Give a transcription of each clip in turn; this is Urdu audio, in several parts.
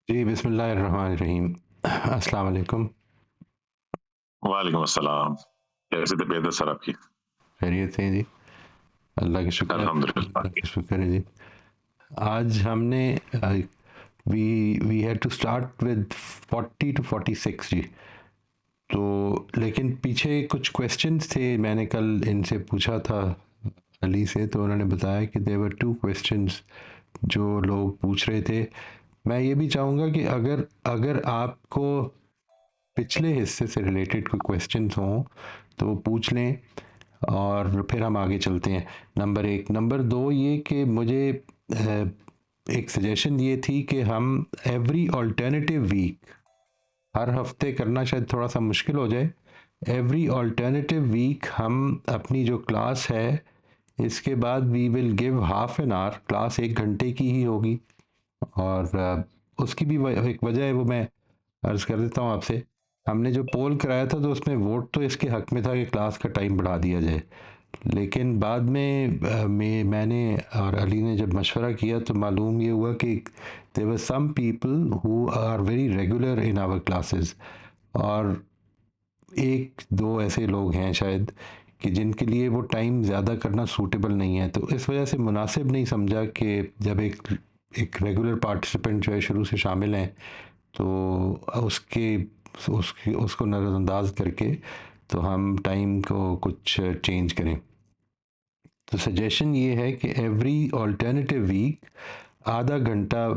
جی بسم اللہ الرحمن الرحیم. السلام علیکم. وعلیکم السلام. کیسے طبیعت ہے سر آپ کی؟ خیریت ہے جی, اللہ کا شکر ہے. الحمدللہ. اللہ کا شکر ہے جی. آج ہم نے we had to start with 40 to 46 جی. تو لیکن پیچھے کچھ کویسچنس تھے, میں نے کل ان سے پوچھا تھا علی سے, تو انہوں نے بتایا کہ there were 2 questions جو لوگ پوچھ رہے تھے. میں یہ بھی چاہوں گا کہ اگر آپ کو پچھلے حصے سے ریلیٹڈ کوئی کویسچنس ہوں تو وہ پوچھ لیں, اور پھر ہم آگے چلتے ہیں. نمبر 1. نمبر 2 یہ کہ مجھے ایک سجیشن یہ تھی کہ ہم ایوری آلٹرنیٹیو ویک, ہر ہفتے کرنا شاید تھوڑا سا مشکل ہو جائے, ایوری آلٹرنیٹیو ویک ہم اپنی جو کلاس ہے اس کے بعد we will give half an hour, class 1 گھنٹے کی ہی ہوگی. اور اس کی بھی ایک وجہ ہے, وہ میں عرض کر دیتا ہوں آپ سے. ہم نے جو پول کرایا تھا تو اس میں ووٹ تو اس کے حق میں تھا کہ کلاس کا ٹائم بڑھا دیا جائے, لیکن بعد میں نے اور علی نے جب مشورہ کیا تو معلوم یہ ہوا کہ there were some people who are very regular in our classes, اور ایک دو ایسے لوگ ہیں شاید کہ جن کے لیے وہ ٹائم زیادہ کرنا سوٹیبل نہیں ہے. تو اس وجہ سے مناسب نہیں سمجھا کہ جب ایک ریگولر پارٹیسپینٹ جو ہے شروع سے شامل ہیں تو اس کو نظر انداز کر کے تو ہم ٹائم کو کچھ چینج کریں. تو سجیشن یہ ہے کہ ایوری آلٹرنیٹیو ویک آدھا گھنٹہ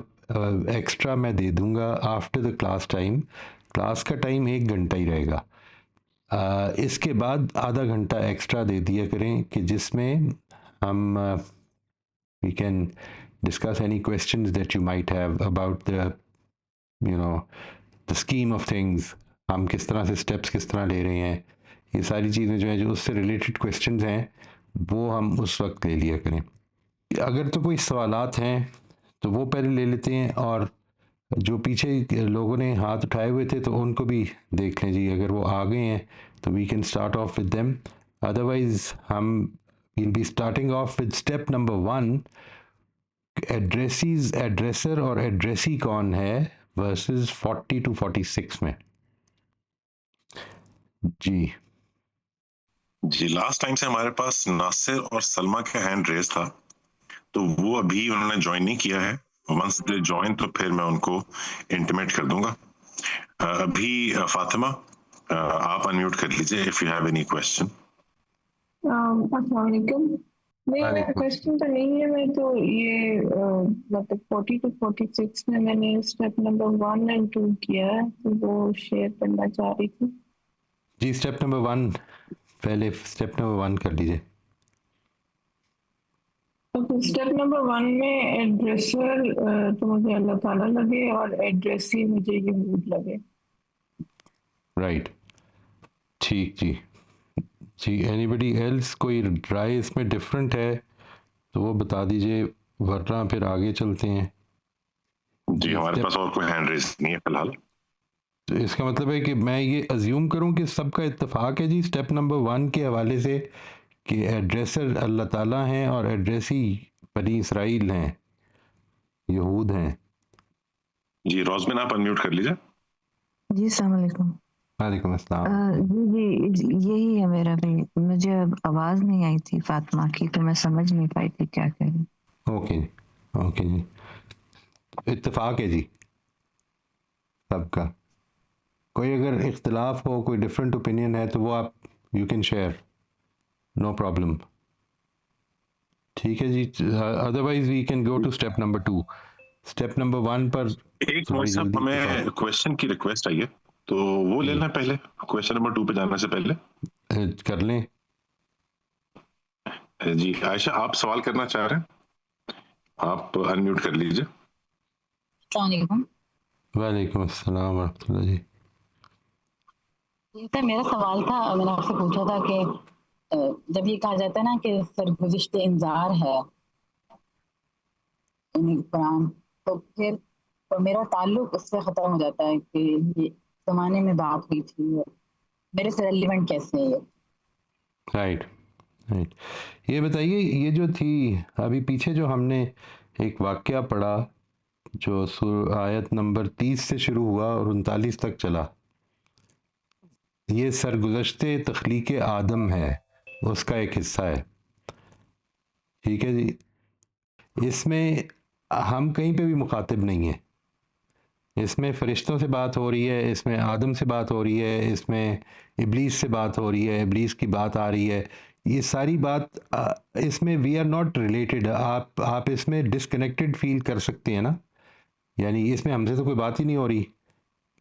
ایکسٹرا میں دے دوں گا after the class time. Class کا ٹائم 1 گھنٹہ ہی رہے گا, اس کے بعد آدھا گھنٹہ ایکسٹرا دے دیا کریں کہ جس میں ہم we can discuss any questions that you might have about the the scheme of things. ہم کس طرح سے اسٹیپس کس طرح لے رہے ہیں, یہ ساری چیزیں جو ہیں جو اس سے ریلیٹڈ کویسچنز ہیں وہ ہم اس وقت لے لیا کریں. اگر تو کوئی سوالات ہیں تو وہ پہلے لے لیتے ہیں, اور جو پیچھے لوگوں نے ہاتھ اٹھائے ہوئے تھے تو ان کو بھی دیکھ لیں جی, اگر وہ آ گئے ہیں تو we can start off with them. Otherwise ہم we'll be starting off with step number 1, addresses, addresser اور ایڈریسی کون ہے ورسز 40 to 46 میں. جی جی لاسٹ ٹائم سے ہمارے پاس ناصر اور سلمہ کا ہینڈ ریز تھا, تو وہ ابھی انہوں نے جوائن نہیں کیا ہے. ونس دے جوائن تو پھر میں ان کو انٹیمیٹ کر دوں گا. ابھی فاطمہ آپ انمیوٹ کر لیجئے if you have any question. السلام علیکم. نہیں, میرا کوشچن تو نہیں ہے. میں تو یہ مطلب 40 to 46 میں نے اسٹیپ نمبر 1 and 2 کیا ہے, تو وہ شیئر کرنا چاہ رہی تھی. جی اسٹیپ نمبر 1, پہلے اسٹیپ نمبر 1 کر لیجیے. اسٹیپ نمبر 1 میں ایڈریسر تو مجھے اللہ تعالیٰ لگے اور ایڈریسی مجھے یہود لگے. رائٹ, ٹھیک جی. جی اینی بڈی ایلس کوئی رائے اس میں ڈفرینٹ ہے تو وہ بتا دیجیے, ورنہ پھر آگے چلتے ہیں. جی ہمارے پاس اور کوئی ہینڈ ریز نہیں ہے فی الحال. تو اس کا مطلب ہے کہ میں یہ ازیوم کروں کہ سب کا اتفاق ہے جی اسٹیپ نمبر 1 کے حوالے سے کہ ایڈریسر اللہ تعالیٰ ہیں اور ایڈریسی بنی اسرائیل ہیں, یہود ہیں. جی روزمن آپ انمیوٹ کر لیجئے. جی السلام علیکم. وعلیکم السلام. جی یہی ہے میرا بھی. مجھے آواز نہیں آئی تھی فاطمہ کی تو میں سمجھ نہیں پائی تھی کیا کہہ رہی. اوکے جی, اوکے جی, اتفاق ہے جی سب کا. کوئی اگر اختلاف ہو, کوئی ڈفرینٹ اوپینین ہے تو وہ آپ you can share, no problem. ٹھیک ہے جی, otherwise we can go to step number 2. Step number 1 پر ایک تھوڑی صاحب جلدی ہمیں کویسچن کی ریکویسٹ آئی ہے تو وہ لے لیں پہلے, کویسچن نمبر 2 پہ جانے سے پہلے. کر لیں. جی عائشہ آپ سوال کرنا چاہ رہے ہیں, آپ انمیوٹ کر لیجئے. السلام علیکم. وعلیکم السلام ورحمۃ اللہ. جی سر میرا سوال تھا, میں نے آپ سے پوچھا تھا کہ جب یہ کہا جاتا ہے نا کہ سرگزشت انذار ہے قرآن, تو پھر میرا تعلق اس سے ختم ہو جاتا ہے کہ یہ زمانے میں بات ہوئی تھی, میرے سے ریلیونٹ کیسے ہے یہ؟ Right right. یہ بتائیے, یہ جو تھی ابھی پیچھے جو ہم نے ایک واقعہ پڑھا جو آیت نمبر 30 سے شروع ہوا اور 39 تک چلا، یہ سرگزشت تخلیق آدم ہے، اس کا ایک حصہ ہے. ٹھیک ہے جی. اس میں ہم کہیں پہ بھی مخاطب نہیں ہیں. اس میں فرشتوں سے بات ہو رہی ہے، اس میں آدم سے بات ہو رہی ہے، اس میں ابلیس سے بات ہو رہی ہے، ابلیس کی بات آ رہی ہے. یہ ساری بات اس میں وی آر ناٹ ریلیٹڈ. آپ اس میں ڈسکنیکٹڈ فیل کر سکتے ہیں نا، یعنی اس میں ہم سے تو کوئی بات ہی نہیں ہو رہی،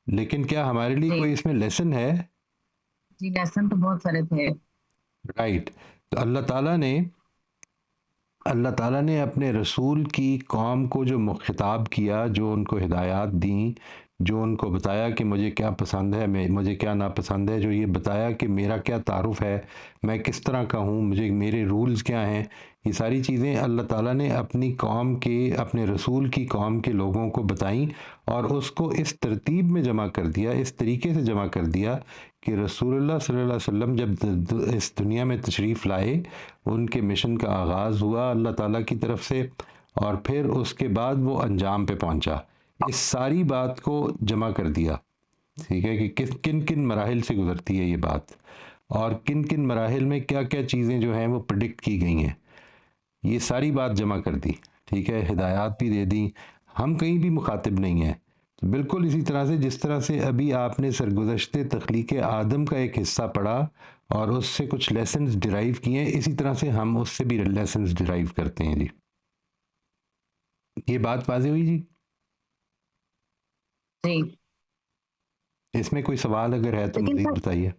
لیکن کیا ہمارے لیے جی کوئی اس میں لیسن ہے؟ جی لیسن تو بہت سارے تھے. رائٹ. تو اللہ تعالیٰ نے اپنے رسول کی قوم کو جو خطاب کیا، جو ان کو ہدایات دیں، جو ان کو بتایا کہ مجھے کیا پسند ہے، مجھے کیا ناپسند ہے، جو یہ بتایا کہ میرا کیا تعارف ہے، میں کس طرح کا ہوں، میرے رولز کیا ہیں، یہ ساری چیزیں اللہ تعالیٰ نے اپنی قوم کے، اپنے رسول کی قوم کے لوگوں کو بتائیں، اور اس کو اس ترتیب میں جمع کر دیا، اس طریقے سے جمع کر دیا کہ رسول اللہ صلی اللہ علیہ وسلم جب اس دنیا میں تشریف لائے، ان کے مشن کا آغاز ہوا اللہ تعالیٰ کی طرف سے، اور پھر اس کے بعد وہ انجام پہ پہنچا. اس ساری بات کو جمع کر دیا. ٹھیک ہے کہ کن کن مراحل سے گزرتی ہے یہ بات، اور کن کن مراحل میں کیا کیا چیزیں جو ہیں وہ پریڈکٹ کی گئی ہیں، یہ ساری بات جمع کر دی. ٹھیک ہے. ہدایات بھی دے دیں. ہم کہیں بھی مخاطب نہیں ہیں. بالکل اسی طرح سے جس طرح سے ابھی آپ نے سرگزشت تخلیق آدم کا ایک حصہ پڑھا اور اس سے کچھ لیسنز ڈرائیو کیے ہیں، اسی طرح سے ہم اس سے بھی لیسنز ڈرائیو کرتے ہیں. جی یہ بات واضح ہوئی جی؟ جی. اس میں کوئی سوال اگر ہے تو لیکن مزید بتائیے.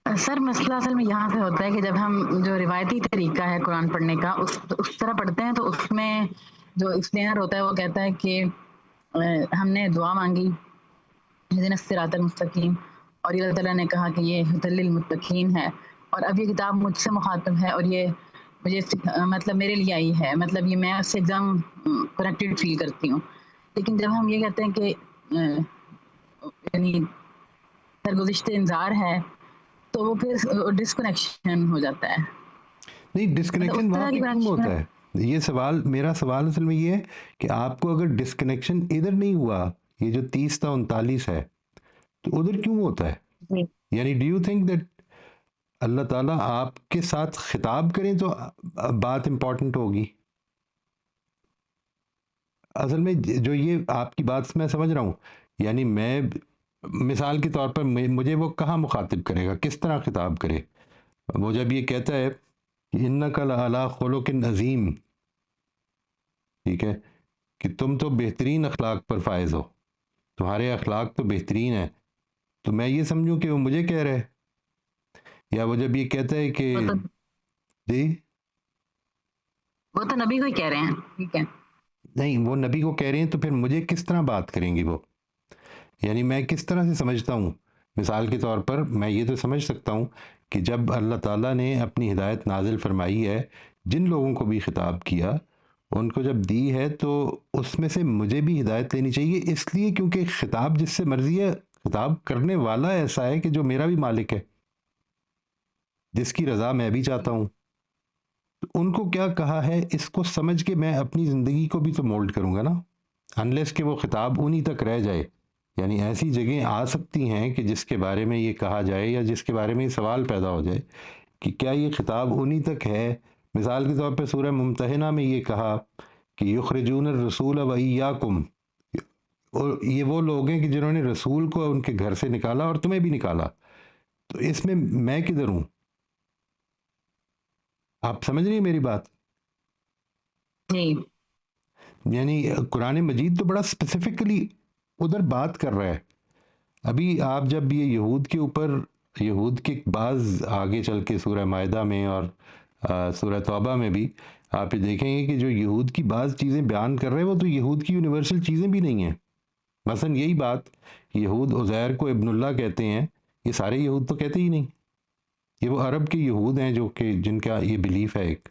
سر مسئلہ اصل میں یہاں سے ہوتا ہے کہ جب ہم جو روایتی طریقہ ہے قرآن پڑھنے کا اس طرح پڑھتے ہیں، تو اس میں جو ایکسپلینر ہوتا ہے وہ کہتا ہے کہ ہم نے دعا مانگی اہدنا الصراط المستقیم، اور یہ اللہ تعالیٰ نے کہا کہ یہ ہدی للمتقین ہے، اور اب یہ کتاب مجھ سے مخاطب ہے، اور یہ مجھے مطلب میرے لیے آئی ہے، مطلب یہ میں اس سے ایک دم کنیکٹڈ فیل کرتی ہوں. لیکن جب ہم یہ کہتے ہیں کہ یعنی سرگزشت انذار ہے، تو وہ پھر ڈسکنیکشن ہو جاتا ہے. نہیں، ڈسکنیکشن وہاں پہ کیوں ہوتا ہے؟ ہے؟ یہ سوال، میرا سوال اصل میں یہ ہے کہ آپ کو اگر ڈسکنیکشن ادھر نہیں ہوا، یہ جو 30 تا 39 ہے، تو ادھر کیوں ہوتا ہے؟ یعنی ڈو یو تھنک دیٹ اللہ تعالیٰ آپ کے ساتھ خطاب کریں تو بات امپورٹنٹ ہوگی؟ اصل میں جو یہ آپ کی بات میں سمجھ رہا ہوں، یعنی میں مثال کے طور پر مجھے وہ کہاں مخاطب کرے گا، کس طرح خطاب کرے؟ وہ جب یہ کہتا ہے کہ انک لعلی خلق عظیم، ٹھیک ہے، کہ تم تو بہترین اخلاق پر فائز ہو، تمہارے اخلاق تو بہترین ہیں، تو میں یہ سمجھوں کہ وہ مجھے کہہ رہے، یا وہ جب یہ کہتا ہے کہ جی وہ تو نبی کو ہی کہہ رہے ہیں. ٹھیک ہے. نہیں، وہ نبی کو کہہ رہے ہیں، تو پھر مجھے کس طرح بات کریں گی وہ؟ یعنی میں کس طرح سے سمجھتا ہوں؟ مثال کے طور پر میں یہ تو سمجھ سکتا ہوں کہ جب اللہ تعالیٰ نے اپنی ہدایت نازل فرمائی ہے، جن لوگوں کو بھی خطاب کیا، ان کو جب دی ہے، تو اس میں سے مجھے بھی ہدایت لینی چاہیے، اس لیے کیونکہ خطاب جس سے مرضی ہے، خطاب کرنے والا ایسا ہے کہ جو میرا بھی مالک ہے، جس کی رضا میں بھی چاہتا ہوں. ان کو کیا کہا ہے، اس کو سمجھ کے میں اپنی زندگی کو بھی تو مولڈ کروں گا نا، انلیس کہ وہ خطاب انہی تک رہ جائے. یعنی ایسی جگہیں آ سکتی ہیں کہ جس کے بارے میں یہ کہا جائے، یا جس کے بارے میں یہ سوال پیدا ہو جائے کہ کیا یہ خطاب انہی تک ہے. مثال کے طور پہ سورہ ممتحنہ میں یہ کہا کہ یخرجون الرسول وایاکم، اور یہ وہ لوگ ہیں کہ جنہوں نے رسول کو ان کے گھر سے نکالا اور تمہیں بھی نکالا. تو اس میں کدھر ہوں؟ آپ سمجھ رہی ہیں میری بات؟ جی. یعنی قرآن مجید تو بڑا اسپیسیفکلی ادھر بات کر رہا ہے. ابھی آپ جب یہ یہود کے اوپر، یہود کے بعض آگے چل کے سورہ مائدہ میں اور سورہ توبہ میں بھی آپ یہ دیکھیں گے کہ جو یہود کی بعض چیزیں بیان کر رہے ہیں، وہ تو یہود کی یونیورسل چیزیں بھی نہیں ہیں. مثلا یہی بات، یہود عزیر کو ابن اللہ کہتے ہیں، یہ سارے یہود تو کہتے ہی نہیں. یہ وہ عرب کے یہود ہیں جو کہ جن کا یہ بلیف ہے ایک،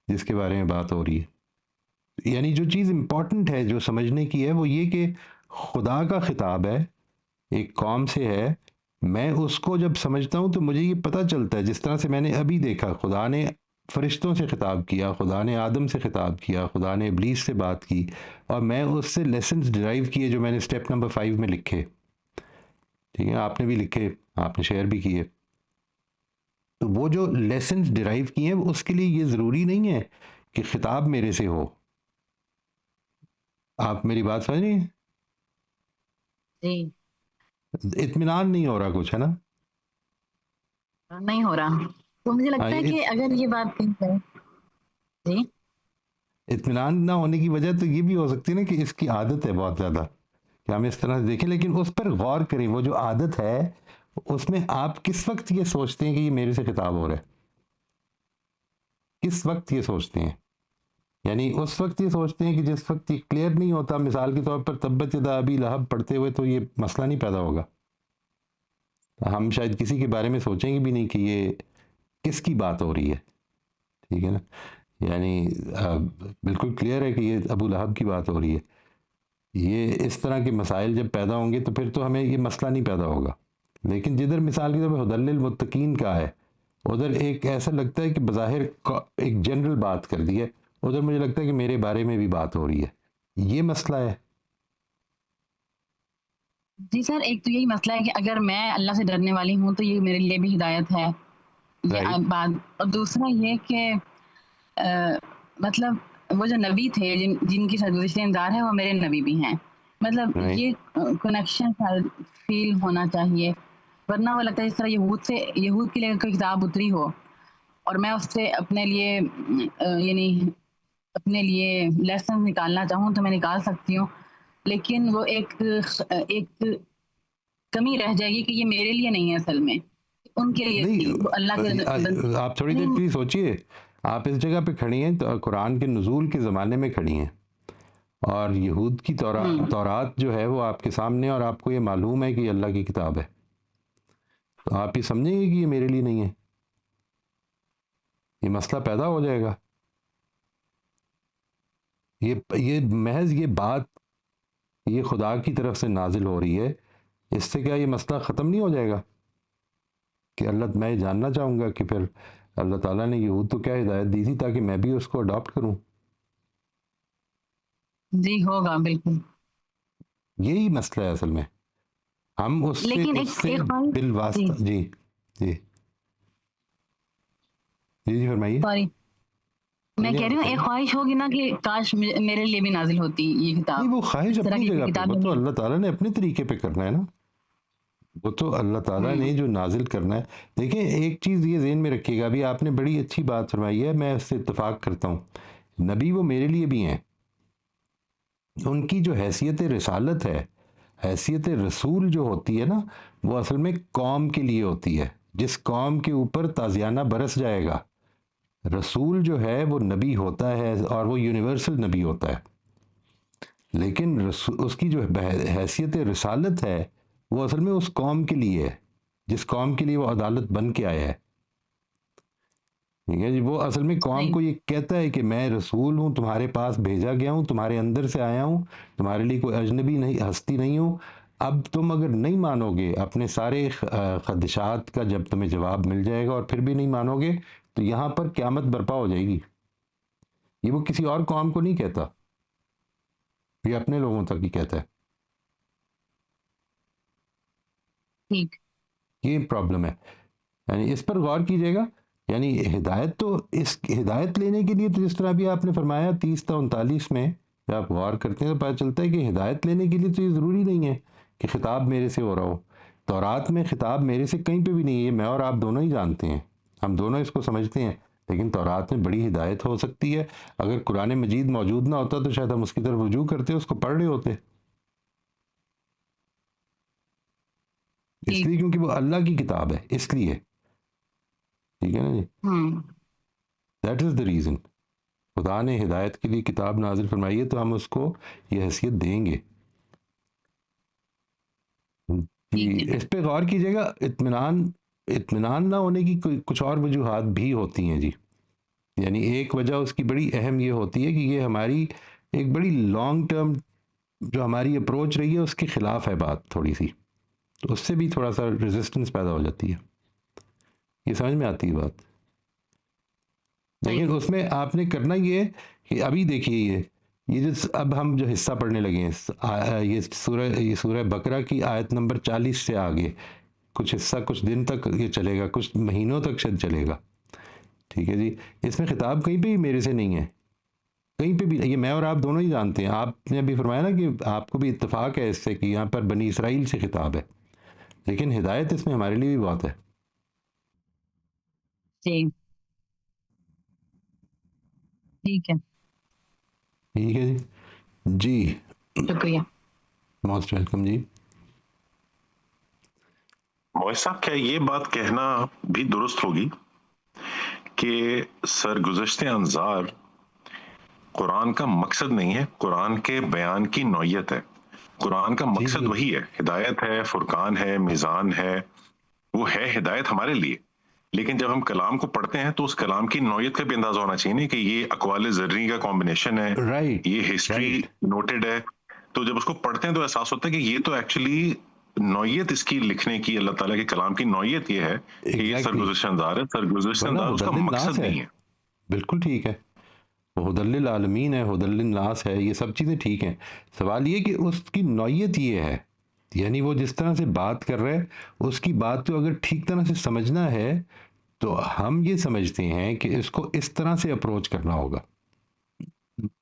جس کے بارے میں بات ہو رہی ہے. یعنی جو چیز امپورٹنٹ ہے، جو سمجھنے کی ہے، وہ یہ کہ خدا کا خطاب ہے، ایک قوم سے ہے. میں اس کو جب سمجھتا ہوں تو مجھے یہ پتہ چلتا ہے، جس طرح سے میں نے ابھی دیکھا، خدا نے فرشتوں سے خطاب کیا، خدا نے آدم سے خطاب کیا، خدا نے ابلیس سے بات کی، اور میں اس سے لیسنز ڈرائیو کیے جو میں نے اسٹیپ نمبر 5 میں لکھے. ٹھیک ہے، آپ نے بھی لکھے، آپ نے شیئر بھی کیے. تو وہ جو لیسنز ڈرائیو کیے ہیں اس کے لیے یہ ضروری نہیں ہے کہ خطاب میرے سے ہو. آپ میری بات سمجھ رہی ہیں؟ جی اطمینان نہیں ہو رہا کچھ، ہے نا؟ نہیں ہو رہا. تو مجھے لگتا ہے کہ اگر یہ بات کہی جائے. جی اطمینان نہ ہونے کی وجہ تو یہ بھی ہو سکتی ہے نا کہ اس کی عادت ہے بہت زیادہ کہ ہم اس طرح سے دیکھیں، لیکن اس پر غور کریں. وہ جو عادت ہے اس میں آپ کس وقت یہ سوچتے ہیں کہ یہ میرے سے خطاب ہو رہا ہے؟ کس وقت یہ سوچتے ہیں؟ یعنی اس وقت یہ سوچتے ہیں کہ جس وقت یہ کلیئر نہیں ہوتا، مثال کے طور پر تبت یدا ابی لہب پڑھتے ہوئے تو یہ مسئلہ نہیں پیدا ہوگا. ہم شاید کسی کے بارے میں سوچیں گے بھی نہیں کہ یہ کس کی بات ہو رہی ہے. ٹھیک ہے نا؟ یعنی بالکل کلیئر ہے کہ یہ ابو لہب کی بات ہو رہی ہے. یہ اس طرح کے مسائل جب پیدا ہوں گے تو پھر تو ہمیں یہ مسئلہ نہیں پیدا ہوگا. لیکن جدھر مثال کے طور پر ہدی للمتقین کا ہے، ادھر ایک ایسا لگتا ہے کہ بظاہر ایک جنرل بات کر دی ہے، ادھر مجھے لگتا ہے کہ میرے بارے میں بھی بات ہو رہی ہے. یہ مسئلہ ہے. جی سر، ایک تو یہی مسئلہ ہے کہ اگر میں اللہ سے ڈرنے والی ہوں تو یہ میرے لیے بھی ہدایت ہے، یہ بات. اور دوسرا یہ کہ مطلب وہ جو نبی تھے جن کی سرگزشت انذار ہے وہ میرے نبی بھی ہیں. مطلب یہ کنیکشن فیل ہونا چاہیے، ورنہ وہ لگتا ہے جس طرح یہود کے لیے کوئی کتاب اتری ہو اور میں اس سے اپنے لیے یعنی اپنے لیے لیسن نکالنا چاہوں تو میں نکال سکتی ہوں، لیکن وہ ایک کمی رہ جائے گی کہ یہ میرے لیے نہیں ہے اصل میں، ان کے لیے تھی. اللہ کے آپ تھوڑی دیر کے لیے سوچئے، آپ اس جگہ پہ کھڑی ہیں تو قرآن کے نزول کے زمانے میں کھڑی ہیں، اور یہود کی تورات جو ہے وہ آپ کے سامنے، اور آپ کو یہ معلوم ہے کہ یہ اللہ کی کتاب ہے، تو آپ یہ سمجھیں گے کہ یہ میرے لیے نہیں ہے. یہ مسئلہ پیدا ہو جائے گا. یہ محض یہ بات یہ خدا کی طرف سے نازل ہو رہی ہے، اس سے کیا یہ مسئلہ ختم نہیں ہو جائے گا؟ کہ میں جاننا چاہوں گا کہ پھر اللہ تعالیٰ نے یہود تو کیا ہدایت دی تھی تاکہ میں بھی اس کو اڈاپٹ کروں. جی ہوگا بالکل. یہی مسئلہ ہے اصل میں. ہم اس سے بالواسطہ جی فرمائیے. سوری، میں کہہ رہی ہوں ایک خواہش ہوگی نا کہ کاش میرے لیے بھی نازل ہوتی یہ کتاب. نہیں، وہ خواہش اپنی جگہ پہ، وہ تو اللہ تعالیٰ نے اپنے طریقے پہ کرنا ہے نا. وہ تو اللہ تعالیٰ نے جو نازل کرنا ہے. دیکھیں ایک چیز یہ ذہن میں رکھیے گا، ابھی آپ نے بڑی اچھی بات فرمائی ہے، میں اس سے اتفاق کرتا ہوں. نبی وہ میرے لیے بھی ہیں. ان کی جو حیثیت رسالت ہے، حیثیت رسول جو ہوتی ہے نا، وہ اصل میں قوم کے لیے ہوتی ہے. جس قوم کے اوپر تازیانہ برس جائے گا، رسول جو ہے وہ نبی ہوتا ہے اور وہ یونیورسل نبی ہوتا ہے. لیکن اس کی جو حیثیت رسالت ہے وہ اصل میں اس قوم کے لیے ہے جس قوم کے لیے وہ عدالت بن کے آیا ہے. ٹھیک ہے جی. وہ اصل میں قوم کو یہ کہتا ہے کہ میں رسول ہوں، تمہارے پاس بھیجا گیا ہوں، تمہارے اندر سے آیا ہوں، تمہارے لیے کوئی اجنبی نہیں، ہستی نہیں ہوں. اب تم اگر نہیں مانو گے، اپنے سارے خدشات کا جب تمہیں جواب مل جائے گا اور پھر بھی نہیں مانو گے، تو یہاں پر قیامت برپا ہو جائے گی. یہ وہ کسی اور قوم کو نہیں کہتا، یہ اپنے لوگوں تک ہی کہتا ہے. یہ پرابلم ہے. یعنی اس پر غور کیجئے گا. یعنی ہدایت تو اس ہدایت لینے کے لیے تو جس طرح بھی آپ نے فرمایا 30 تا 39 میں جب آپ غور کرتے ہیں تو پتہ چلتا ہے کہ ہدایت لینے کے لیے تو یہ ضروری نہیں ہے کہ خطاب میرے سے ہو رہا ہو. تورات میں خطاب میرے سے کہیں پہ بھی نہیں ہے، میں اور آپ دونوں ہی جانتے ہیں، ہم دونوں اس کو سمجھتے ہیں. لیکن تورات میں بڑی ہدایت ہو سکتی ہے. اگر قرآن مجید موجود نہ ہوتا تو شاید ہم اس کی طرف رجوع کرتے، اس کو پڑھ رہے ہوتے. اس لیے کیونکہ وہ اللہ کی کتاب ہے، اس لیے. ٹھیک ہے نا جی. That is the reason. خدا نے ہدایت کے لیے کتاب نازل فرمائی ہے تو ہم اس کو یہ حیثیت دیں گے. اس پہ غور کیجئے گا. اطمینان نہ ہونے کی کچھ اور وجوہات بھی ہوتی ہیں جی. یعنی ایک وجہ اس کی بڑی اہم یہ ہوتی ہے کہ یہ ہماری ایک بڑی لانگ ٹرم جو ہماری اپروچ رہی ہے اس کے خلاف ہے بات تھوڑی سی، تو اس سے بھی تھوڑا سا ریزسٹنس پیدا ہو جاتی ہے. یہ سمجھ میں آتی ہے بات؟ لیکن اس میں آپ نے کرنا یہ ہے کہ ابھی دیکھیے یہ جو اب ہم جو حصہ پڑھنے لگے ہیں یہ سورہ بقرہ کی آیت نمبر 40 سے آگے کچھ حصہ کچھ دن تک یہ چلے گا، کچھ مہینوں تک شاید چلے گا، ٹھیک ہے جی. اس میں خطاب کہیں پہ بھی میرے سے نہیں ہے، کہیں پہ بھی. یہ میں اور آپ دونوں ہی جانتے ہیں. آپ نے ابھی فرمایا نا کہ آپ کو بھی اتفاق ہے اس سے کہ یہاں پر بنی اسرائیل سے خطاب ہے، لیکن ہدایت اس میں ہمارے لیے بھی بہت ہے. جی ٹھیک ہے، ٹھیک ہے جی. جی شکریہ. موسٹ ویلکم جی. موئز صاحب کیا یہ بات کہنا بھی درست ہوگی کہ سرگزشت انظار قرآن کا مقصد نہیں ہے، قرآن کے بیان کی نوعیت ہے. قرآن کا مقصد جی. وہی ہے، ہدایت ہے، فرقان ہے، میزان ہے، وہ ہے ہدایت ہمارے لیے. لیکن جب ہم کلام کو پڑھتے ہیں تو اس کلام کی نوعیت کا بھی اندازہ ہونا چاہیے نا کہ یہ اقوال زرعی کا کمبینیشن ہے، رائٹ یہ ہسٹری رائٹ. نوٹڈ ہے. تو جب اس کو پڑھتے ہیں تو احساس ہوتا ہے کہ یہ تو ایکچولی نوعیت اس کی لکھنے کی، اللہ تعالیٰ کے کلام کی نوعیت یہ ہے کہ یہ ایگزیکٹلی، سرگزشت انظار ہے. سرگزشت ورنہ انظار اس کا ہدل مقصد الناس ہے. نہیں ہے. بالکل ٹھیک ہے، وہ ہدل العالمین ہے، ہدل الناس ہے، یہ سب چیزیں ٹھیک ہیں. سوال یہ کہ اس کی نوعیت یہ ہے، یعنی وہ جس طرح سے بات کر رہے اس کی بات کو اگر ٹھیک طرح سے سمجھنا ہے تو ہم یہ سمجھتے ہیں کہ اس کو اس طرح سے اپروچ کرنا ہوگا.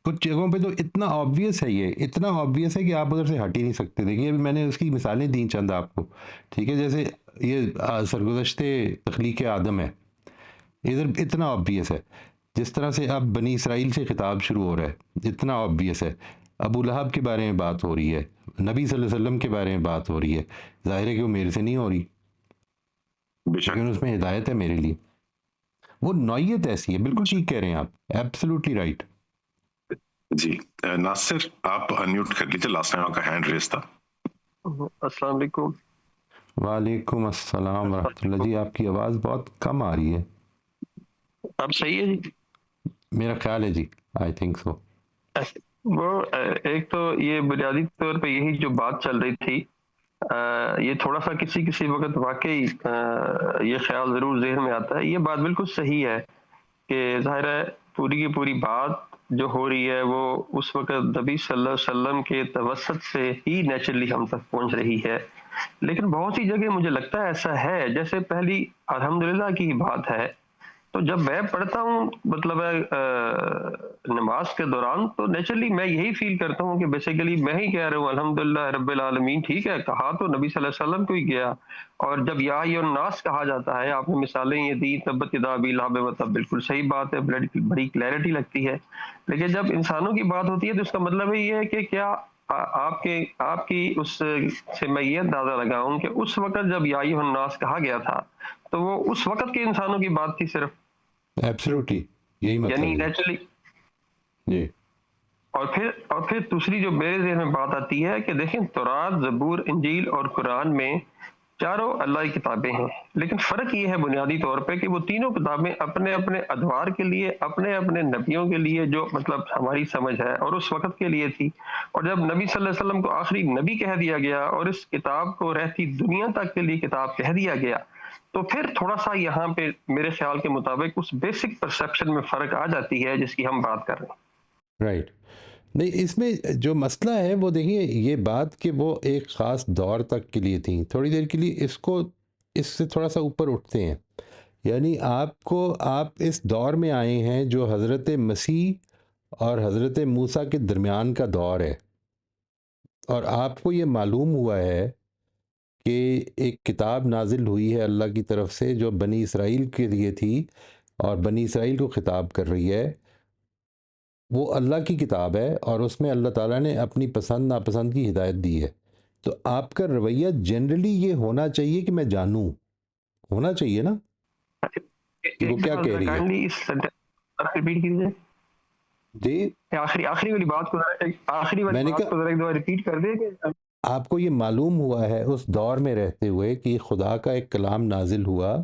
کچھ جگہوں پہ تو اتنا آبویس ہے، یہ اتنا آبویس ہے کہ آپ ادھر سے ہٹ ہی نہیں سکتے. دیکھیے ابھی میں نے اس کی مثالیں دیں چند آپ کو، ٹھیک ہے. جیسے یہ سرگزشت تخلیق آدم ہے، ادھر اتنا آبویس ہے. جس طرح سے اب بنی اسرائیل سے خطاب شروع ہو رہا ہے اتنا آبویس ہے. ابو لہب کے بارے میں بات ہو رہی ہے، نبی صلی اللہ علیہ وسلم کے بارے میں بات ہو رہی ہے. ظاہر ہے کہ وہ میرے سے نہیں ہو رہی، بے شک. لیکن اس میں ہدایت ہے میرے لیے. وہ نوعیت ایسی ہے. بالکل ٹھیک کہہ رہے ہیں آپ، ایبسلیوٹلی رائٹ. جی ناصر آپ انمیوٹ کر لیجیے، لاسٹ ٹائم آپ کا ہینڈ ریز تھا. السلام علیکم. وعلیکم السلام ورحمۃ اللہ. جی آپ کی آواز بہت کم آ رہی ہے. اب صحیح ہے جی؟ میرا خیال ہے جی، آئی تھنک سو. وہ ایک تو یہ بنیادی طور پہ یہی جو بات چل رہی تھی، یہ تھوڑا سا کسی وقت واقعی یہ خیال ضرور ذہن میں آتا ہے. یہ بات بالکل صحیح ہے کہ ظاہر ہے پوری کی پوری بات جو ہو رہی ہے وہ اس وقت نبی صلی اللہ علیہ وسلم کے توسط سے ہی نیچرلی ہم تک پہنچ رہی ہے. لیکن بہت سی جگہ مجھے لگتا ہے ایسا ہے، جیسے پہلی الحمدللہ کی بات ہے، تو جب میں پڑھتا ہوں مطلب نماز کے دوران تو نیچرلی میں یہی فیل کرتا ہوں کہ بیسیکلی میں ہی کہہ رہا ہوں الحمدللہ رب العالمین. ٹھیک ہے، کہا تو نبی صلی اللہ علیہ وسلم کو ہی گیا. اور جب یا ایھا الناس کہا جاتا ہے، آپ نے مثالیں یہ دی، تبت یدا ابی لہب وتب، بالکل صحیح بات ہے، بڑی کلیئرٹی لگتی ہے. لیکن جب انسانوں کی بات ہوتی ہے تو اس کا مطلب یہ ہے کہ کیا آپ کی اس سے میں یہ اندازہ لگاؤں کہ اس وقت جب یا ایھا الناس کہا گیا تھا تو وہ اس وقت کے انسانوں کی بات تھی صرف، ایبسلیوٹلی یہی مطلب یعنی ہے نیچرلی. جی. اور پھر دوسری جو میرے ذہن میں بات آتی ہے کہ دیکھیں تورات، زبور، انجیل اور قرآن میں چاروں اللہ کی کتابیں ہیں، لیکن فرق یہ ہے بنیادی طور پہ کہ وہ تینوں کتابیں اپنے اپنے ادوار کے لیے، اپنے اپنے نبیوں کے لیے جو مطلب ہماری سمجھ ہے اور اس وقت کے لیے تھی. اور جب نبی صلی اللہ علیہ وسلم کو آخری نبی کہہ دیا گیا اور اس کتاب کو رہتی دنیا تک کے لیے کتاب کہہ دیا گیا، تو پھر تھوڑا سا یہاں پہ میرے خیال کے مطابق اس بیسک پرسیپشن میں فرق آ جاتی ہے جس کی ہم بات کر رہے ہیں. رائٹ. نہیں، اس میں جو مسئلہ ہے وہ دیکھیے یہ بات کہ وہ ایک خاص دور تک کے لیے تھیں، تھوڑی دیر کے لیے اس سے تھوڑا سا اوپر اٹھتے ہیں. یعنی آپ اس دور میں آئے ہیں جو حضرت مسیح اور حضرت موسیٰ کے درمیان کا دور ہے، اور آپ کو یہ معلوم ہوا ہے کہ ایک کتاب نازل ہوئی ہے اللہ کی طرف سے جو بنی اسرائیل کے لیے تھی اور بنی اسرائیل کو خطاب کر رہی ہے. وہ اللہ کی کتاب ہے اور اس میں اللہ تعالیٰ نے اپنی پسند ناپسند کی ہدایت دی ہے. تو آپ کا رویہ جنرلی یہ ہونا چاہیے کہ میں جانوں، ہونا چاہیے نا کہ وہ کیا کہہ رہی ہے. ریپیٹ کیجیے جی آخری والی بات کو میں نے کہا ذرا ایک دفعہ ریپیٹ کر دیں کہ آپ کو یہ معلوم ہوا ہے اس دور میں رہتے ہوئے کہ خدا کا ایک کلام نازل ہوا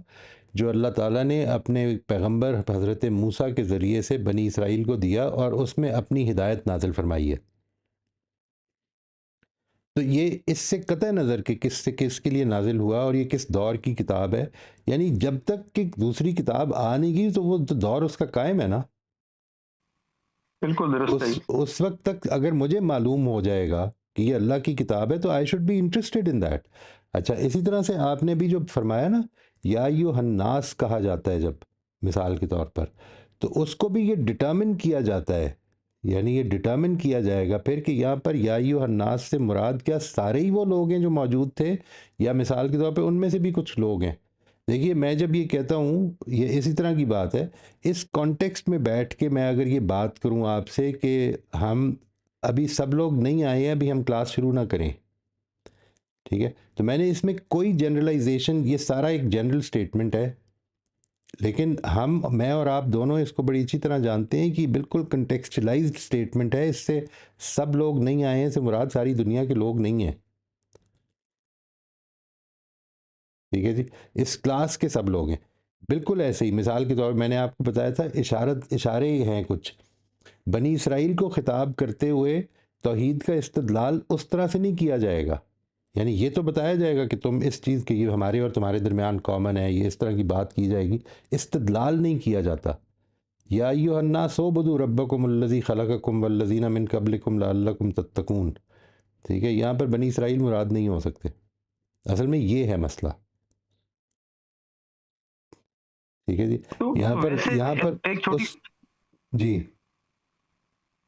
جو اللہ تعالیٰ نے اپنے پیغمبر حضرت موسیٰ کے ذریعے سے بنی اسرائیل کو دیا اور اس میں اپنی ہدایت نازل فرمائی ہے. تو یہ اس سے قطع نظر کہ کس سے کس کے لیے نازل ہوا اور یہ کس دور کی کتاب ہے، یعنی جب تک کہ دوسری کتاب آ نہیں گئی تو وہ دور اس کا قائم ہے نا. بالکل درست ہے. اس وقت تک اگر مجھے معلوم ہو جائے گا کہ یہ اللہ کی کتاب ہے تو I should be interested in that. اچھا اسی طرح سے آپ نے بھی جو فرمایا نا یا ایھا الناس کہا جاتا ہے جب مثال کے طور پر، تو اس کو بھی یہ ڈٹرمن کیا جاتا ہے، یعنی یہ ڈٹرمن کیا جائے گا پھر کہ یہاں پر یا ایھا الناس سے مراد کیا سارے ہی وہ لوگ ہیں جو موجود تھے، یا مثال کے طور پہ ان میں سے بھی کچھ لوگ ہیں. دیکھیے میں جب یہ کہتا ہوں یہ اسی طرح کی بات ہے، اس کانٹیکسٹ میں بیٹھ کے میں اگر یہ بات کروں آپ سے کہ ہم ابھی سب لوگ نہیں آئے ہیں، ابھی ہم کلاس شروع نہ کریں، ٹھیک ہے، تو میں نے اس میں کوئی جنرلائزیشن، یہ سارا ایک جنرل سٹیٹمنٹ ہے، لیکن میں اور آپ دونوں اس کو بڑی اچھی طرح جانتے ہیں کہ بالکل کنٹیکسچلائزڈ سٹیٹمنٹ ہے. اس سے سب لوگ نہیں آئے ہیں سے مراد ساری دنیا کے لوگ نہیں ہیں، ٹھیک ہے جی، اس کلاس کے سب لوگ ہیں. بالکل ایسے ہی مثال کے طور پر میں نے آپ کو بتایا تھا اشارے ہیں کچھ. بنی اسرائیل کو خطاب کرتے ہوئے توحید کا استدلال اس طرح سے نہیں کیا جائے گا، یعنی یہ تو بتایا جائے گا کہ تم اس چیز کی یہ ہمارے اور تمہارے درمیان کامن ہے، یہ اس طرح کی بات کی جائے گی، استدلال نہیں کیا جاتا. یا ایھا الناس اعبدوا ربکم الذی خلقکم والذین من قبلکم لعلکم تتقون. ٹھیک ہے، یہاں پر بنی اسرائیل مراد نہیں ہو سکتے، اصل میں یہ ہے مسئلہ. ٹھیک ہے جی، یہاں پر ایک چھوٹی جی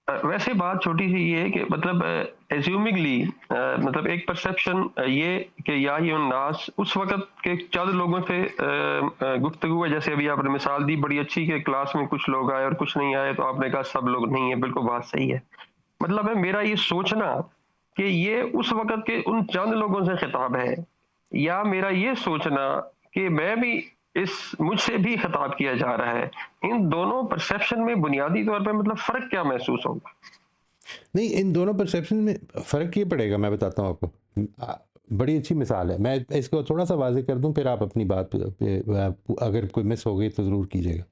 ویسے بات چھوٹی سی یہ ہے کہ مطلب ایزیومنگلی مطلب ایک پرسیپشن یہ کہ یا ایھا الناس اس وقت کے چند لوگوں سے گفتگو ہے، جیسے ابھی آپ نے مثال دی بڑی اچھی کہ کلاس میں کچھ لوگ آئے اور کچھ نہیں آئے، تو آپ نے کہا سب لوگ نہیں ہیں. بالکل بات صحیح ہے. مطلب ہے میرا یہ سوچنا کہ یہ اس وقت کے ان چند لوگوں سے خطاب ہے، یا میرا یہ سوچنا کہ میں بھی مجھ سے بھی خطاب کیا جا رہا ہے، ان دونوں پرسیپشن میں بنیادی طور پہ مطلب فرق کیا محسوس ہوگا؟ نہیں، ان دونوں پرسیپشن میں فرق یہ پڑے گا، میں بتاتا ہوں آپ کو. بڑی اچھی مثال ہے، میں اس کو تھوڑا سا واضح کر دوں پھر آپ اپنی بات اگر کوئی مس ہو گئی تو ضرور کیجیے گا.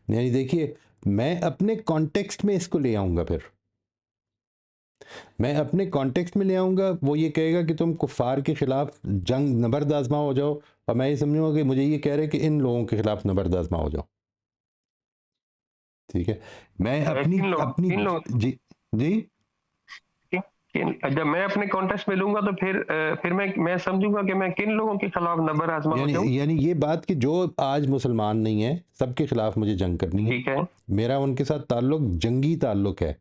یعنی دیکھیے میں اپنے کانٹیکسٹ میں اس کو لے آؤں گا، پھر میں اپنے کانٹیکسٹ میں لے آؤں گا. وہ یہ کہے گا کہ تم کفار کے خلاف جنگ نبرد آزما ہو جاؤ، اور میں یہ سمجھوں گا کہ مجھے یہ کہہ رہے کہ ان لوگوں کے خلاف نبرد آزما ہو جاؤ. ٹھیک ہے، میں اپنی جی جی جب میں اپنے کانٹیکسٹ میں لوں گا تو پھر میں سمجھوں گا کہ میں کن لوگوں کے خلاف نبرد آزما ہو جاؤں. یعنی یہ بات کہ جو آج مسلمان نہیں ہیں سب کے خلاف مجھے جنگ کرنی ہے. ٹھیک ہے، میرا ان کے ساتھ تعلق جنگی تعلق ہے.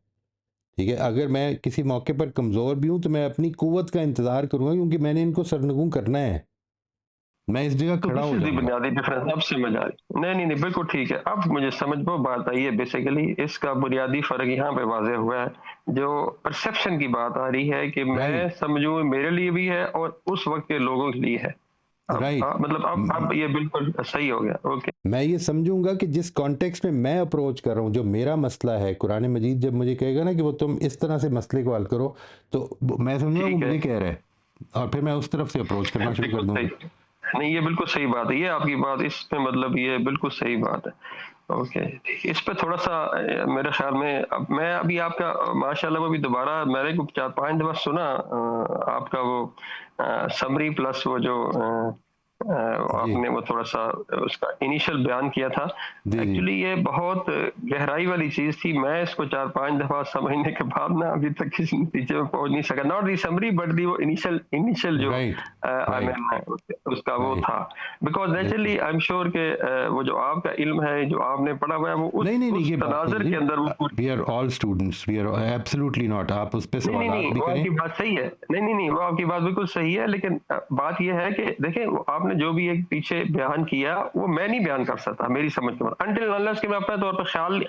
ٹھیک ہے، اگر میں کسی موقع پر کمزور بھی ہوں تو میں اپنی قوت کا انتظار کروں گا، کیونکہ میں نے ان کو سرنگوں کرنا ہے. میں اس جگہ کھڑا ہو جاؤں گا. بنیادی ڈفرینس اب سمجھ آ رہی. نہیں بالکل ٹھیک ہے، اب مجھے سمجھ وہ بات آئی ہے. بیسیکلی اس کا بنیادی فرق یہاں پہ واضح ہوا ہے، جو پرسیپشن کی بات آ رہی ہے کہ میں سمجھوں میرے لیے بھی ہے اور اس وقت کے لوگوں کے لیے ہے. مطلب اب یہ بالکل صحیح ہو گیا. اوکے، میں یہ سمجھوں گا کہ جس کانٹیکسٹ میں اپروچ کر رہا ہوں، جو میرا مسئلہ ہے، قرآن مجید جب مجھے کہے گا نا کہ وہ تم اس طرح سے مسئلے کو حل کرو، تو میں سمجھوں گا وہ مجھے کہہ رہا ہے، اور پھر میں اس طرف سے اپروچ کرنا شروع کر دوں گا. نہیں یہ بالکل صحیح بات ہے، یہ آپ کی بات اس پہ مطلب یہ بالکل صحیح بات ہے. اوکے، اس پہ تھوڑا سا میرے خیال میں ابھی آپ کا ماشاء اللہ بھی دوبارہ میں نے 4-5 دفعہ سنا آپ کا وہ سمری پلس وہ جو آپ نے وہ تھوڑا سا اس کا انیشل بیان کیا تھا. ایکچولی یہ بہت گہرائی والی چیز تھی. میں اس کو 4-5 دفعہ سمجھنے کے بعد نا ابھی تک کسی نتیجے میں پہنچ نہیں سکا. Not the summary but the وہ انیشل جو اس کا وہ تھا. Because naturally I am sure کہ وہ جو آپ کا علم ہے جو آپ نے پڑھا ہوا ہے وہ اس تناظر کے اندر we are all students, we are absolutely not. آپ اس پہ سوالات بھی کریں. وہ آپ کی بات صحیح ہے. نہیں وہ آپ کی بات بالکل صحیح ہے، لیکن بات یہ ہے کہ دیکھیں آپ نے جو بھی ایک پیچھے بیان کیا وہ میں نہیں بیان کر سکتا میری سمجھ کے بعد انٹل انلیس کہ میں اپنے طور پر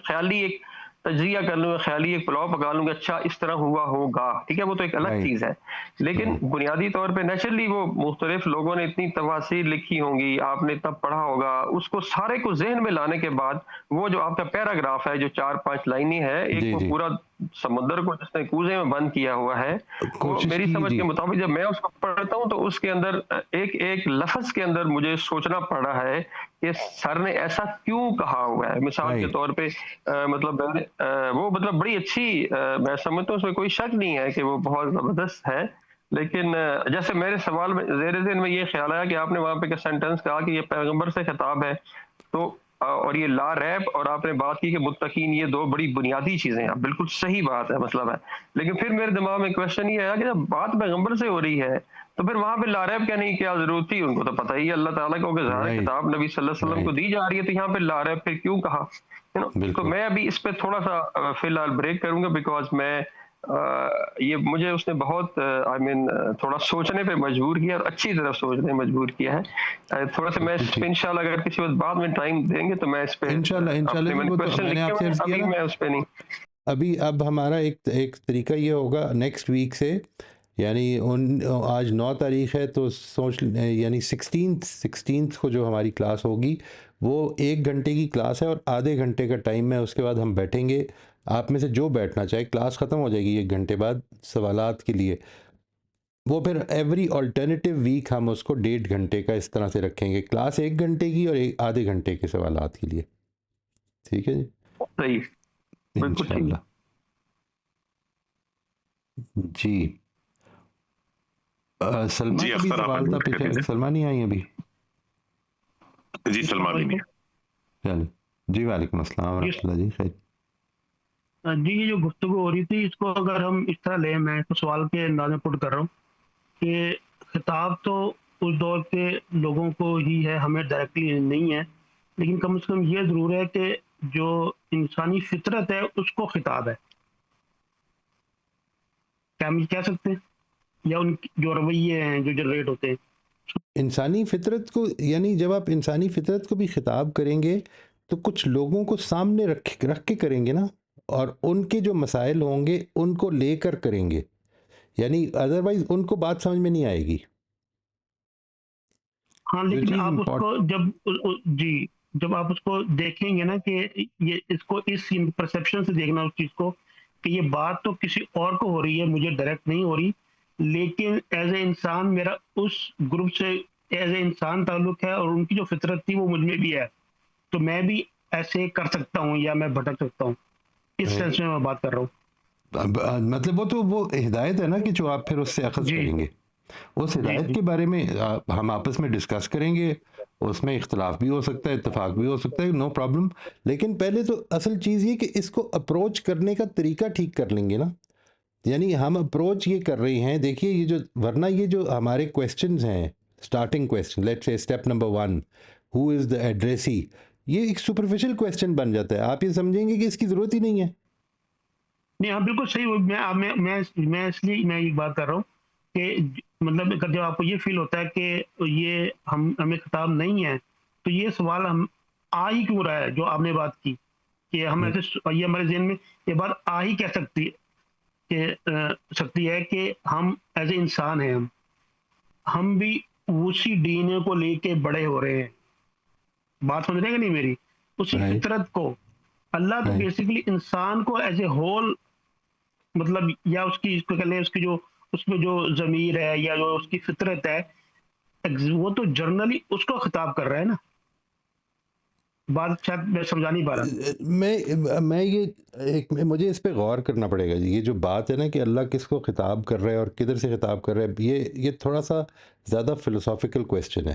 خیالی ایک تجزیہ کر لوں گا، خیالی ایک پلاؤ پکا لوں گا، اچھا اس طرح ہوا ہوگا. ٹھیک ہے، وہ تو ایک الگ چیز ہے. لیکن بنیادی طور پہ نیچرلی وہ مختلف لوگوں نے اتنی تفاصیر لکھی ہوں گی، آپ نے تب پڑھا ہوگا، اس کو سارے کو ذہن میں لانے کے بعد وہ جو آپ کا پیراگراف ہے جو 4-5 لائنیں ہے، ایک وہ پورا سمندر کو جس نے کوزے میں بند کیا ہوا ہے، وہ میری سمجھ کے مطابق جب میں اس کو پڑھتا ہوں تو اس کے اندر ایک لفظ کے اندر مجھے سوچنا پڑ رہا ہے کہ سر نے ایسا کیوں کہا ہوا ہے. مثال کے طور پہ مطلب وہ مطلب بڑی اچھی میں سمجھتا ہوں، اس میں کوئی شک نہیں ہے کہ وہ بہت زبردست ہے. لیکن جیسے میرے سوال میں زیر ذہن میں یہ خیال آیا کہ آپ نے وہاں پہ سینٹنس کہا کہ یہ پیغمبر سے خطاب ہے، تو اور یہ لا ریب، اور آپ نے بات کی کہ متقین، یہ دو بڑی بنیادی چیزیں ہیں، بالکل صحیح بات ہے، مسئلہ ہے. لیکن پھر میرے دماغ میں کوشچن یہ آیا کہ جب بات پیغمبر سے ہو رہی ہے تو پھر وہاں پہ لا ریب کہنے کی کیا ضرورت تھی؟ ان کو تو پتہ ہی ہے اللہ تعالیٰ کو کہ ظاہر Right. کتاب نبی صلی اللہ علیہ وسلم کو Right. دی جا رہی ہے، تو یہاں پہ لا ریب پھر کیوں کہا؟ تو بالکل. میں ابھی اس پہ تھوڑا سا فی الحال بریک کروں گا، بیکاز میں یہ مجھے اس نے بہت تھوڑا سوچنے پہ مجبور کیا، اور اچھی طرح سوچنے پہ مجبور کیا ہے. تھوڑا سا میں اس پہ انشاءاللہ اگر کسی وقت بعد میں ٹائم دیں گے تو میں اس پہ انشاءاللہ میں نے وہ تو کوشچن میں نے آپ سے لکھے، عرض کیا ابھی نا، میں اس پہ نہیں. ابھی اب ہمارا ایک طریقہ یہ ہوگا نیکسٹ ویک سے، یعنی آج 9 تاریخ ہے تو سوچ یعنی 16 کو جو ہماری کلاس ہوگی وہ 1 گھنٹے کی کلاس ہے اور آدھے گھنٹے کا ٹائم ہے. اس کے بعد ہم بیٹھیں گے، آپ میں سے جو بیٹھنا چاہے، کلاس ختم ہو جائے گی 1 گھنٹے بعد سوالات کے لیے. وہ پھر ایوری آلٹرنیٹیو ویک ہم اس کو 1.5 گھنٹے کا اس طرح سے رکھیں گے، کلاس 1 گھنٹے کی اور آدھے گھنٹے کے سوالات کے لیے. ٹھیک ہے جی، صحیح، بالکل ٹھیک. انشاءاللہ. جی سلمہ جی کا بھی اختر آپ سوال تھا unmute کر پیچھے، دیجیے. سلمہ نہیں آئی ابھی؟ جی سلمان بھی نہیں ہے. چلو جی، وعلیکم السلام ورحمۃ اللہ. جی خیر. جی یہ جو گفتگو ہو رہی تھی اس کو اگر ہم اس طرح لیں، میں تو سوال کے انداز میں پٹ کر رہا ہوں کہ خطاب تو اس دور کے لوگوں کو ہی ہے، ہمیں ڈائریکٹلی نہیں ہے، لیکن کم از کم یہ ضرور ہے کہ جو انسانی فطرت ہے اس کو خطاب ہے. کیا ہم یہ کہہ سکتے ہیں؟ یا ان جو رویے ہیں جو جنریٹ ہوتے ہیں انسانی فطرت کو، یعنی جب آپ انسانی فطرت کو بھی خطاب کریں گے تو کچھ لوگوں کو سامنے رکھ کے کریں گے نا، اور ان کے جو مسائل ہوں گے ان کو لے کر کریں گے، یعنی ادروائز ان کو بات سمجھ میں نہیں آئے گی. ہاں لیکن آپ اس کو جب آپ اس کو دیکھیں گے نا کہ یہ اس کو اس پرسیپشن سے دیکھنا اس چیز کو کہ یہ بات تو کسی اور کو ہو رہی ہے، مجھے ڈائریکٹ نہیں ہو رہی، لیکن ایز اے انسان میرا اس گروپ سے ایز اے انسان تعلق ہے اور ان کی جو فطرت تھی وہ مجھ میں بھی ہے، تو میں بھی ایسے کر سکتا ہوں یا میں بھٹک سکتا ہوں. اس سینس میں بات کر رہا ہوں. مطلب وہ ہدایت ہے نا کہ جو آپ پھر اس سے اخذ کریں گے. اس ہدایت کے بارے میں ہم آپس میں ڈسکس کریں گے، اس میں اختلاف بھی ہو سکتا ہے، اتفاق بھی ہو سکتا ہے، نو پرابلم. لیکن پہلے تو اصل چیز یہ کہ اس کو اپروچ کرنے کا طریقہ ٹھیک کر لیں گے نا. یعنی ہم اپروچ یہ کر رہے ہیں، دیکھیے یہ جو ورنہ یہ جو ہمارے کویسچنز ہیں، starting question, let's say step number 1 who is the addressee, یہ ایک سپرفیشل کویسچن بن جاتا ہے. آپ یہ سمجھیں گے کہ اس کی ضرورت ہی نہیں ہے. نہیں ہاں بالکل صحیح. میں اس لیے میں یہ بات کر رہا ہوں کہ مطلب جب آپ کو یہ فیل ہوتا ہے کہ یہ ہمیں خطاب نہیں ہے تو یہ سوال ہم آ ہی کیوں رہا ہے جو آپ نے بات کی کہ ہم ایسے یہ ہمارے ذہن میں یہ بات آ ہی کہہ سکتی ہے کہ ہم ایز اے انسان ہیں، ہم بھی اسی ڈی این اے کو لے کے بڑے ہو رہے ہیں. بات سمجھ رہے ہیں کہ نہیں میری؟ اسی فطرت کو اللہ تو بیسیکلی انسان کو ایز اے ہول، مطلب یا اس کی کہہ لیں اس کی جو اس میں جو ضمیر ہے یا جو اس کی فطرت ہے وہ تو جرنلی اس کو خطاب کر رہا ہے نا. بات شاید میں سمجھا نہیں پا رہا. میں یہ مجھے اس پہ غور کرنا پڑے گا. یہ جو بات ہے نا کہ اللہ کس کو خطاب کر رہا ہے اور کدھر سے خطاب کر رہا ہے، یہ تھوڑا سا زیادہ فلسافیکل کویسچن ہے.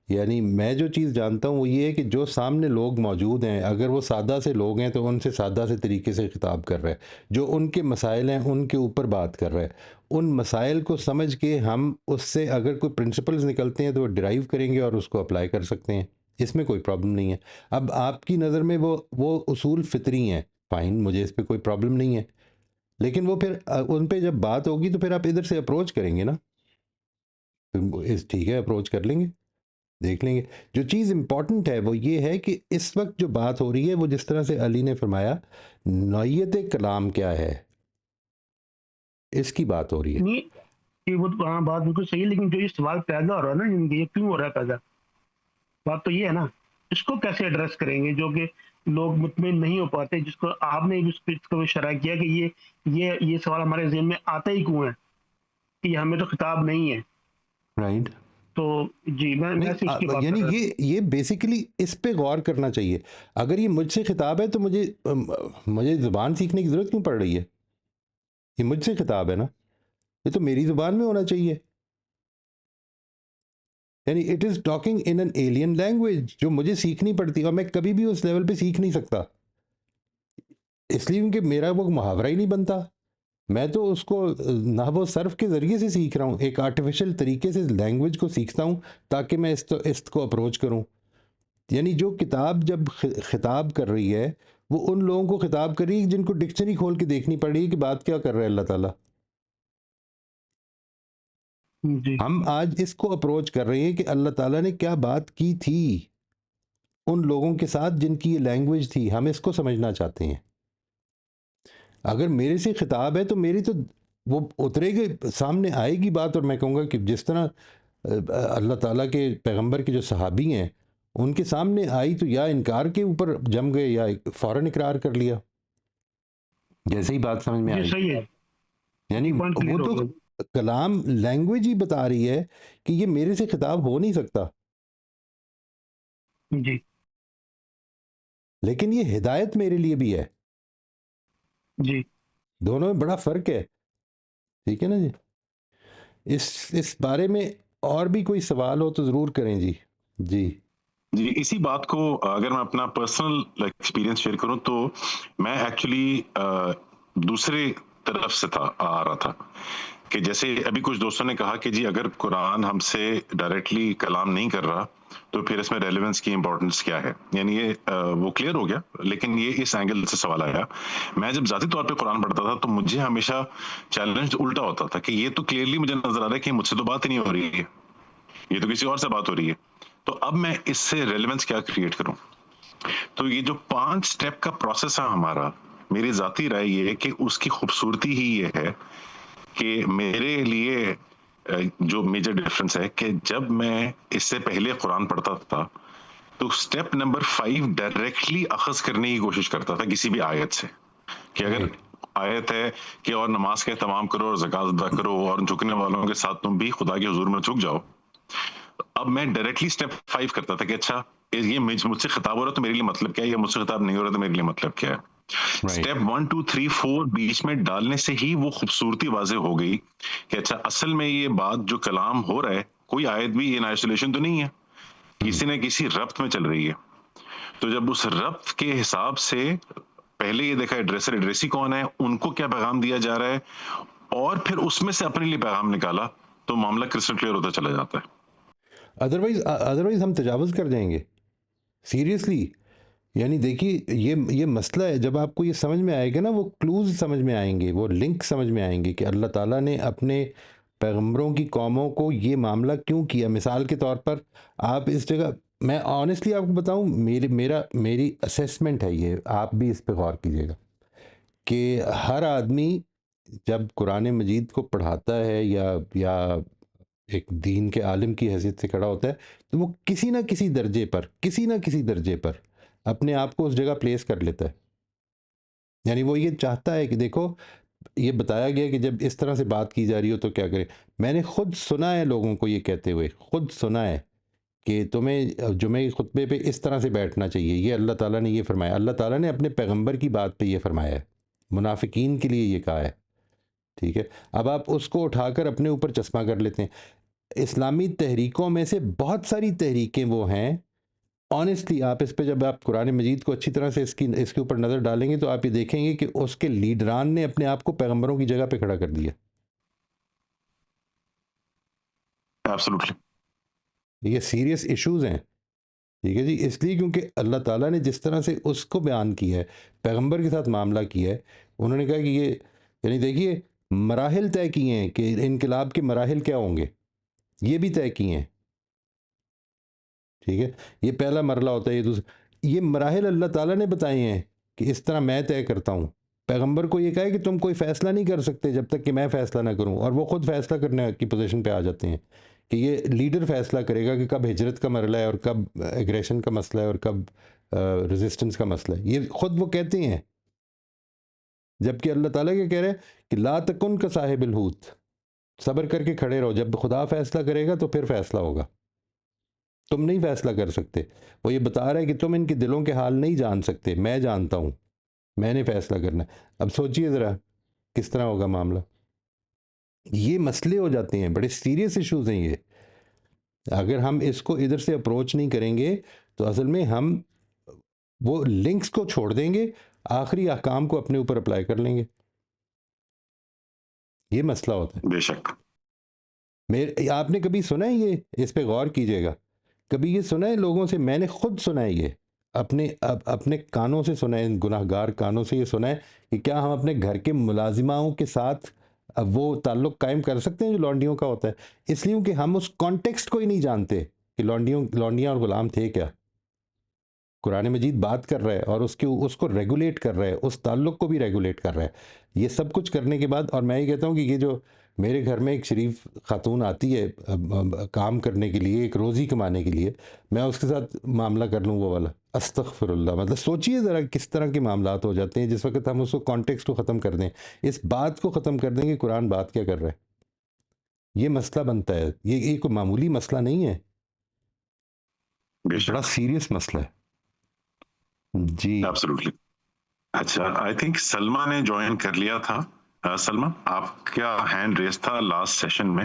یعنی میں جو چیز جانتا ہوں وہ یہ ہے کہ جو سامنے لوگ موجود ہیں، اگر وہ سادہ سے لوگ ہیں تو ان سے سادہ سے طریقے سے خطاب کر رہا ہے. جو ان کے مسائل ہیں ان کے اوپر بات کر رہا ہے. ان مسائل کو سمجھ کے ہم اس سے اگر کوئی پرنسپلز نکلتے ہیں تو وہ ڈرائیو کریں گے اور اس کو اپلائی کر سکتے ہیں. اس میں کوئی پرابلم نہیں ہے. اب آپ کی نظر میں وہ اصول فطری ہیں، فائن، مجھے اس پہ کوئی پرابلم نہیں ہے. لیکن وہ پھر ان پہ جب بات ہوگی تو پھر آپ ادھر سے اپروچ کریں گے نا. ٹھیک ہے، اپروچ کر لیں گے، دیکھ لیں گے. جو چیز امپورٹنٹ ہے وہ یہ ہے کہ اس وقت جو بات ہو رہی ہے وہ جس طرح سے علی نے فرمایا، نوعیت کلام کیا ہے، اس کی بات ہو رہی ہے. نہیں وہ بات بالکل صحیح ہے، لیکن جو یہ سوال پیدا ہو رہا ہے نا، یہ کیوں ہو رہا ہے پیدا، بات تو یہ ہے نا اس کو کیسے ایڈریس کریں گے جو کہ لوگ مطمئن نہیں ہو پاتے، جس کو آپ نے بھی شرح کیا کہ یہ سوال ہمارے ذہن میں آتا ہی کیوں ہے کہ یہ ہمیں تو خطاب نہیں ہے. رائٹ. تو جی میں یعنی یہ بیسیکلی اس پہ غور کرنا چاہیے. اگر یہ مجھ سے خطاب ہے تو مجھے زبان سیکھنے کی ضرورت کیوں پڑ رہی ہے؟ یہ مجھ سے خطاب ہے نا. یہ تو میری زبان میں ہونا چاہیے. یعنی it is talking in an alien language جو مجھے سیکھنی پڑتی ہے، اور میں کبھی بھی اس لیول پہ سیکھ نہیں سکتا، اس لیے کیونکہ میرا وہ محاورہ ہی نہیں بنتا. میں تو اس کو نحو و صرف کے ذریعے سے سیکھ رہا ہوں، ایک آرٹیفیشل طریقے سے لینگویج کو سیکھتا ہوں تاکہ میں اس کو اپروچ کروں. یعنی جو کتاب جب خطاب کر رہی ہے وہ ان لوگوں کو خطاب کر رہی ہے جن کو ڈکشنری کھول کے دیکھنی پڑ رہی ہے کہ بات کیا کر رہا ہے اللہ تعالیٰ. جی ہم آج اس کو اپروچ کر رہے ہیں کہ اللہ تعالیٰ نے کیا بات کی تھی ان لوگوں کے ساتھ جن کی یہ لینگویج تھی، ہم اس کو سمجھنا چاہتے ہیں. اگر میرے سے خطاب ہے تو میری تو وہ اترے گی، سامنے آئے گی بات، اور میں کہوں گا کہ جس طرح اللہ تعالیٰ کے پیغمبر کے جو صحابی ہیں ان کے سامنے آئی تو یا انکار کے اوپر جم گئے یا فوراً اقرار کر لیا جیسے ہی بات سمجھ میں جی آئی. صحیح ہے، یعنی پوائنٹ وہ کلیئر ہو تو گیا. کلام لینگویج ہی بتا رہی ہے کہ یہ میرے سے خطاب ہو نہیں سکتا، جی لیکن یہ ہدایت میرے لیے بھی ہے. جی دونوں میں بڑا فرق ہے. ٹھیک ہے نا جی. اس بارے میں اور بھی کوئی سوال ہو تو ضرور کریں جی. جی اسی بات کو اگر میں اپنا پرسنل ایکسپیرینس شیئر کروں تو میں ایکچولی دوسرے طرف سے آ رہا تھا کہ جیسے ابھی کچھ دوستوں نے کہا کہ جی اگر قرآن ہم سے ڈائریکٹلی کلام نہیں کر رہا تو پھر اس میں ریلیونس کی امپورٹنس کیا ہے. یعنی یہ وہ کلیئر ہو گیا، لیکن یہ اس اینگل سے سوال آیا. میں جب ذاتی طور پہ قرآن پڑھتا تھا تو مجھے ہمیشہ چیلنج الٹا ہوتا تھا کہ یہ تو کلیئرلی مجھے نظر آ رہا ہے کہ مجھ سے تو بات ہی نہیں ہو رہی ہے، یہ تو کسی اور سے بات ہو رہی ہے. تو اب میں اس سے ریلیونس کیا کریٹ کروں؟ تو یہ جو 5 سٹیپ کا پروسیس ہے ہمارا، میری ذاتی رائے یہ ہے کہ اس کی خوبصورتی ہی یہ ہے کہ میرے لیے جو میجر ڈفرنس ہے کہ جب میں اس سے پہلے قرآن پڑھتا تھا تو سٹیپ نمبر 5 ڈائریکٹلی اخذ کرنے کی کوشش کرتا تھا کسی بھی آیت سے، کہ اگر آیت ہے کہ اور نماز کا اہتمام کرو اور زکوٰۃ ادا کرو اور جھکنے والوں کے ساتھ تم بھی خدا کے حضور میں جھک جاؤ، اب میں ڈائریکٹلی سٹیپ 5 کرتا تھا کہ اچھا یہ مجھ سے خطاب ہو رہا ہے تو میرے لیے مطلب کیا ہے، یا مجھ سے خطاب نہیں ہو رہا تو میرے لیے مطلب کیا ہے. سٹیپ 1 2 3 4 بیچ میں ڈالنے سے ہی وہ خوبصورتی واضح ہو گئی کہ اچھا اصل میں یہ بات جو کلام ہو رہا ہے کوئی آیت بھی ان آئسولیشن تو نہیں ہے، کسی نہ کسی ربط میں چل رہی ہے. تو جب اس ربط کے حساب سے پہلے یہ دیکھا ایڈریسر ایڈریسی کون ہے، ان کو کیا پیغام دیا جا رہا ہے، اور پھر اس میں سے اپنے لیے پیغام نکالا تو معاملہ کرسٹل کلیئر ہوتا چلا جاتا ہے. ادروائز ہم تجاوز کر جائیں گے سیریسلی. یعنی دیکھیے یہ مسئلہ ہے، جب آپ کو یہ سمجھ میں آئے گا نا، وہ کلوز سمجھ میں آئیں گے، وہ لنک سمجھ میں آئیں گے کہ اللہ تعالیٰ نے اپنے پیغمبروں کی قوموں کو یہ معاملہ کیوں کیا. مثال کے طور پر آپ اس جگہ، میں آنیسٹلی آپ کو بتاؤں، میری اسیسمنٹ ہے یہ، آپ بھی اس پہ غور کیجیے گا کہ ہر آدمی جب قرآن مجید کو پڑھاتا ہے یا ایک دین کے عالم کی حیثیت سے کھڑا ہوتا ہے تو وہ کسی نہ کسی درجے پر اپنے آپ کو اس جگہ پلیس کر لیتا ہے. یعنی وہ یہ چاہتا ہے کہ دیکھو یہ بتایا گیا کہ جب اس طرح سے بات کی جا رہی ہو تو کیا کریں. میں نے خود سنا ہے لوگوں کو یہ کہتے ہوئے، خود سنا ہے کہ تمہیں جمعہ خطبے پہ اس طرح سے بیٹھنا چاہیے، یہ اللہ تعالیٰ نے یہ فرمایا. اللہ تعالیٰ نے اپنے پیغمبر کی بات پہ یہ فرمایا ہے، منافقین کے لیے یہ کہا ہے. ٹھیک ہے، اب آپ اس کو اٹھا کر اپنے اوپر چشمہ کر لیتے ہیں. اسلامی تحریکوں میں سے بہت ساری تحریکیں وہ ہیں، آنیسٹلی آپ اس پہ جب آپ قرآن مجید کو اچھی طرح سے اس کے اوپر نظر ڈالیں گے تو آپ یہ دیکھیں گے کہ اس کے لیڈران نے اپنے آپ کو پیغمبروں کی جگہ پہ کھڑا کر دیا. ایبسولوٹلی یہ سیریس ایشوز ہیں. ٹھیک ہے جی، اس لیے کیونکہ اللہ تعالیٰ نے جس طرح سے اس کو بیان کیا ہے، پیغمبر کے ساتھ معاملہ کیا ہے، انہوں نے کہا کہ یہ، یعنی دیکھیے مراحل طے کیے ہیں کہ انقلاب کے مراحل کیا ہوں گے، یہ بھی طے کیے ہیں. ٹھیک ہے، یہ پہلا مرحلہ ہوتا ہے، یہ مراحل اللہ تعالیٰ نے بتائے ہیں کہ اس طرح میں طے کرتا ہوں. پیغمبر کو یہ کہا ہے کہ تم کوئی فیصلہ نہیں کر سکتے جب تک کہ میں فیصلہ نہ کروں، اور وہ خود فیصلہ کرنے کی پوزیشن پہ آ جاتے ہیں کہ یہ لیڈر فیصلہ کرے گا کہ کب ہجرت کا مرحلہ ہے اور کب ایگریشن کا مسئلہ ہے اور کب ریزسٹنس کا مسئلہ ہے. یہ خود وہ کہتے ہیں، جبکہ اللہ تعالیٰ کیا کہہ رہے ہیں کہ لا تکن کا صاحب الحوت، صبر کر کے کھڑے رہو، جب خدا فیصلہ کرے گا تو پھر فیصلہ ہوگا، تم نہیں فیصلہ کر سکتے. وہ یہ بتا رہا ہے کہ تم ان کے دلوں کے حال نہیں جان سکتے، میں جانتا ہوں، میں نے فیصلہ کرنا ہے. اب سوچئے ذرا کس طرح ہوگا معاملہ. یہ مسئلے ہو جاتے ہیں, بڑے سیریس ایشوز ہیں یہ. اگر ہم اس کو ادھر سے اپروچ نہیں کریں گے تو اصل میں ہم وہ لنکس کو چھوڑ دیں گے, آخری احکام کو اپنے اوپر اپلائی کر لیں گے. یہ مسئلہ ہوتا ہے. بے شک. آپ نے کبھی سنا ہے یہ, اس پہ غور کیجئے گا, کبھی یہ سنا ہے لوگوں سے, میں نے خود سنا ہے یہ, اپنے کانوں سے سنا ہے, گناہ گار کانوں سے یہ سنا ہے کہ کیا ہم اپنے گھر کے ملازماؤں کے ساتھ وہ تعلق قائم کر سکتے ہیں جو لونڈیوں کا ہوتا ہے. اس لیے کہ ہم اس کانٹیکسٹ کو ہی نہیں جانتے کہ لونڈیاں اور غلام تھے کیا. قرآن مجید بات کر رہا ہے اور اس کو ریگولیٹ کر رہا ہے, اس تعلق کو بھی ریگولیٹ کر رہا ہے. یہ سب کچھ کرنے کے بعد, اور میں یہ کہتا ہوں کہ یہ جو میرے گھر میں ایک شریف خاتون آتی ہے کام کرنے کے لیے, ایک روزی کمانے کے لیے, میں اس کے ساتھ معاملہ کر لوں وہ والا, استغفر اللہ. مطلب سوچئے ذرا کس طرح کے معاملات ہو جاتے ہیں جس وقت ہم اس کو کانٹیکسٹ کو ختم کر دیں, اس بات کو ختم کر دیں کہ قرآن بات کیا کر رہا ہے. یہ مسئلہ بنتا ہے, یہ کوئی معمولی مسئلہ نہیں ہے, بے شک. بڑا سیریس مسئلہ ہے. جی ایبسولوٹلی. اچھا, آئی تھنک سلما نے جوائن کر لیا تھا. سلما, آپ کا ہینڈ ریز تھا لاسٹ سیشن میں,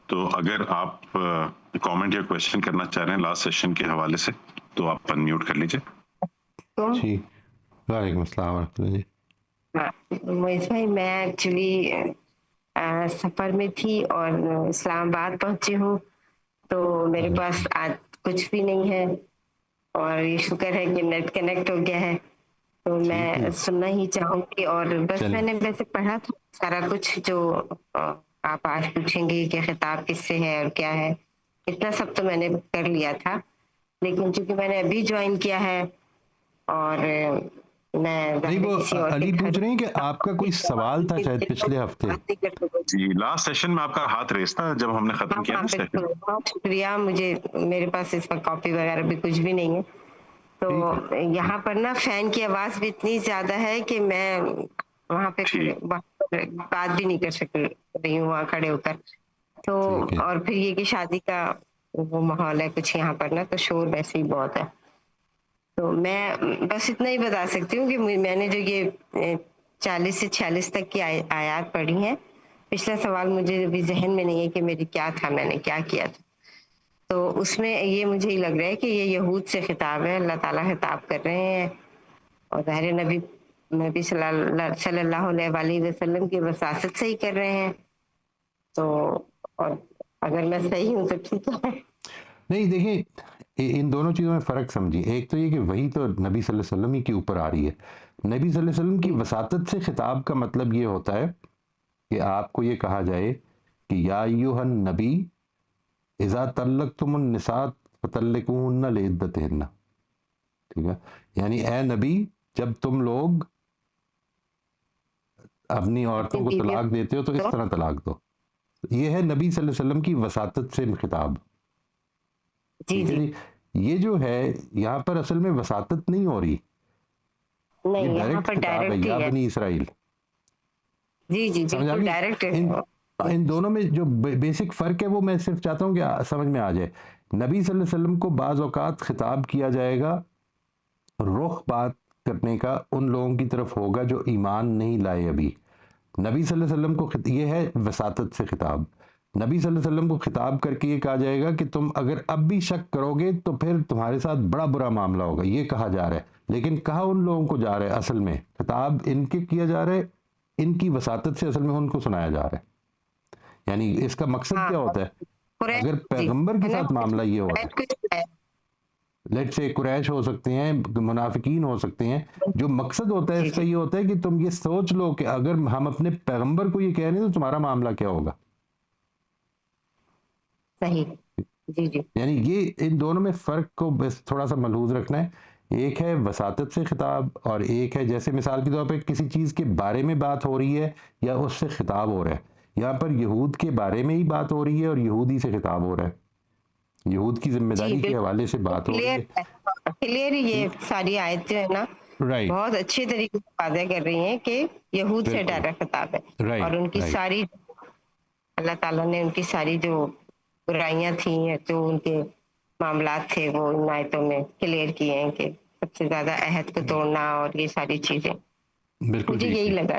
تو اگر آپ کامنٹ یا کویشچن کرنا چاہ رہے ہیں لاسٹ سیشن کے حوالے سے تو آپ انمیوٹ کر لیجیے. جی, وعلیکم السلام ورحمۃ اللہ. جی مویز بھائی, میں ایکچولی سفر میں تھی اور اسلام آباد پہنچی ہوں, تو میرے پاس آج کچھ بھی نہیں ہے, اور یہ شکر ہے کہ نیٹ کنیکٹ ہو گیا ہے, تو میں سننا ہی چاہوں گی. اور بس میں نے ویسے پڑھا تھا سارا کچھ جو آپ آج پوچھیں گے کہ خطاب کس سے ہے اور کیا ہے, اتنا سب تو میں نے کر لیا تھا. لیکن چونکہ میں نے ابھی جوائن کیا ہے اور میں نہیں, وہ کسی اور علی کے پوچھ گھر رہے ہیں کہ آپ کا کوئی سوال تھا شاید پچھلے ہفتے. جی, لاسٹ سیشن میں آپ کا ہاتھ ریز تھا جب ہم نے ختم کیا نا سیشن. بہت شکریہ. مجھے میرے پاس اس پر کاپی وغیرہ بھی کچھ بھی نہیں ہے, تو یہاں پر نا فین کی آواز بھی اتنی زیادہ ہے کہ میں وہاں پہ بات بھی نہیں کر سک رہی ہوں وہاں کھڑے ہو کر. تو اور پھر یہ کہ شادی کا وہ ماحول ہے کچھ یہاں پر نا, تو شور ویسے ہی بہت ہے. تو میں بس اتنا ہی بتا سکتی ہوں کہ میں نے جو یہ 40 سے 46 تک کی آیات پڑھی ہیں, پچھلا سوال مجھے ابھی ذہن میں نہیں ہے کہ میری کیا تھا, میں نے کیا کیا تھا. تو اس میں یہ مجھے ہی لگ رہا ہے کہ یہ یہود سے خطاب ہے, اللہ تعالیٰ خطاب کر رہے ہیں, اور ظاہر نبی صلی اللہ علیہ وسلم کی وساست سے ہی کر رہے ہیں. تو اور اگر میں صحیح ہوں تو ٹھیک ہے. نہیں دیکھیں, ان دونوں چیزوں میں فرق سمجھیے. ایک تو یہ کہ وہی تو نبی صلی اللہ علیہ وسلم ہی کے اوپر آ رہی ہے. نبی صلی اللہ علیہ وسلم کی وساطت سے خطاب کا مطلب یہ ہوتا ہے کہ آپ کو یہ کہا جائے کہ یا ایھا النبی اذا طلقتم النساء فطلقوهن لعدتهن. ٹھیک ہے, یعنی اے نبی, جب تم لوگ اپنی عورتوں کو طلاق دیتے ہو تو اس طرح طلاق دو. یہ ہے نبی صلی اللہ علیہ وسلم کی وساطت سے خطاب. جی جی, یہ جو ہے یہاں پر اصل میں وساطت نہیں ہو رہی, نہیں یہاں پر ڈائریکٹ ہی ہے. بنی اسرائیل. جی جی بالکل ڈائریکٹ. ان دونوں میں جو بیسک فرق ہے وہ میں صرف چاہتا ہوں کہ سمجھ میں آ جائے. نبی صلی اللہ علیہ وسلم کو بعض اوقات خطاب کیا جائے گا, رخ بات کرنے کا ان لوگوں کی طرف ہوگا جو ایمان نہیں لائے ابھی. نبی صلی اللہ علیہ وسلم کو یہ ہے وساطت سے خطاب. نبی صلی اللہ علیہ وسلم کو خطاب کر کے یہ کہا جائے گا کہ تم اگر اب بھی شک کرو گے تو پھر تمہارے ساتھ بڑا برا معاملہ ہوگا, یہ کہا جا رہا ہے. لیکن کہا ان لوگوں کو جا رہا ہے, اصل میں خطاب ان کے کیا جا رہا ہے, ان کی وساطت سے اصل میں ان کو سنایا جا رہا ہے. یعنی اس کا مقصد کیا ہوتا ہے, اگر پیغمبر کے ساتھ معاملہ یہ ہوتا ہے, لیٹ سے قریش ہو سکتے ہیں, منافقین ہو سکتے ہیں, جو مقصد ہوتا ہے اس کا یہ ہوتا ہے کہ تم یہ سوچ لو کہ اگر ہم اپنے پیغمبر کو یہ کہہ رہے ہیں تو تمہارا معاملہ کیا ہوگا. صحیح, جی جی. یعنی یہ ان دونوں میں فرق کو بس تھوڑا سا ملحوظ رکھنا ہے. ایک ہے وساطت سے خطاب, اور ایک ہے جیسے مثال کے طور پہ کسی چیز کے بارے میں بات ہو رہی ہے یا اس سے خطاب ہو رہا ہے. یہاں پر یہود کے بارے میں ہی بات ہو رہی ہے اور یہودی سے خطاب ہو رہا ہے, یہود کی ذمہ داری کے حوالے سے بات ہو رہی ہے. کلیئر یہ ساری آیت جو ہے نا بہت اچھے طریقے سے واضح کر رہی ہیں کہ یہود سے ڈائریکٹ خطاب ہے, اور ان کی ساری اللہ تعالیٰ نے ان کی ساری جو برائیاں تھیں, جو ان کے معاملات تھے, وہ ان آیتوں میں کلیئر کیے ہیں کہ سب سے زیادہ عہد کو توڑنا اور یہ ساری چیزیں. بالکل مجھے یہی لگا.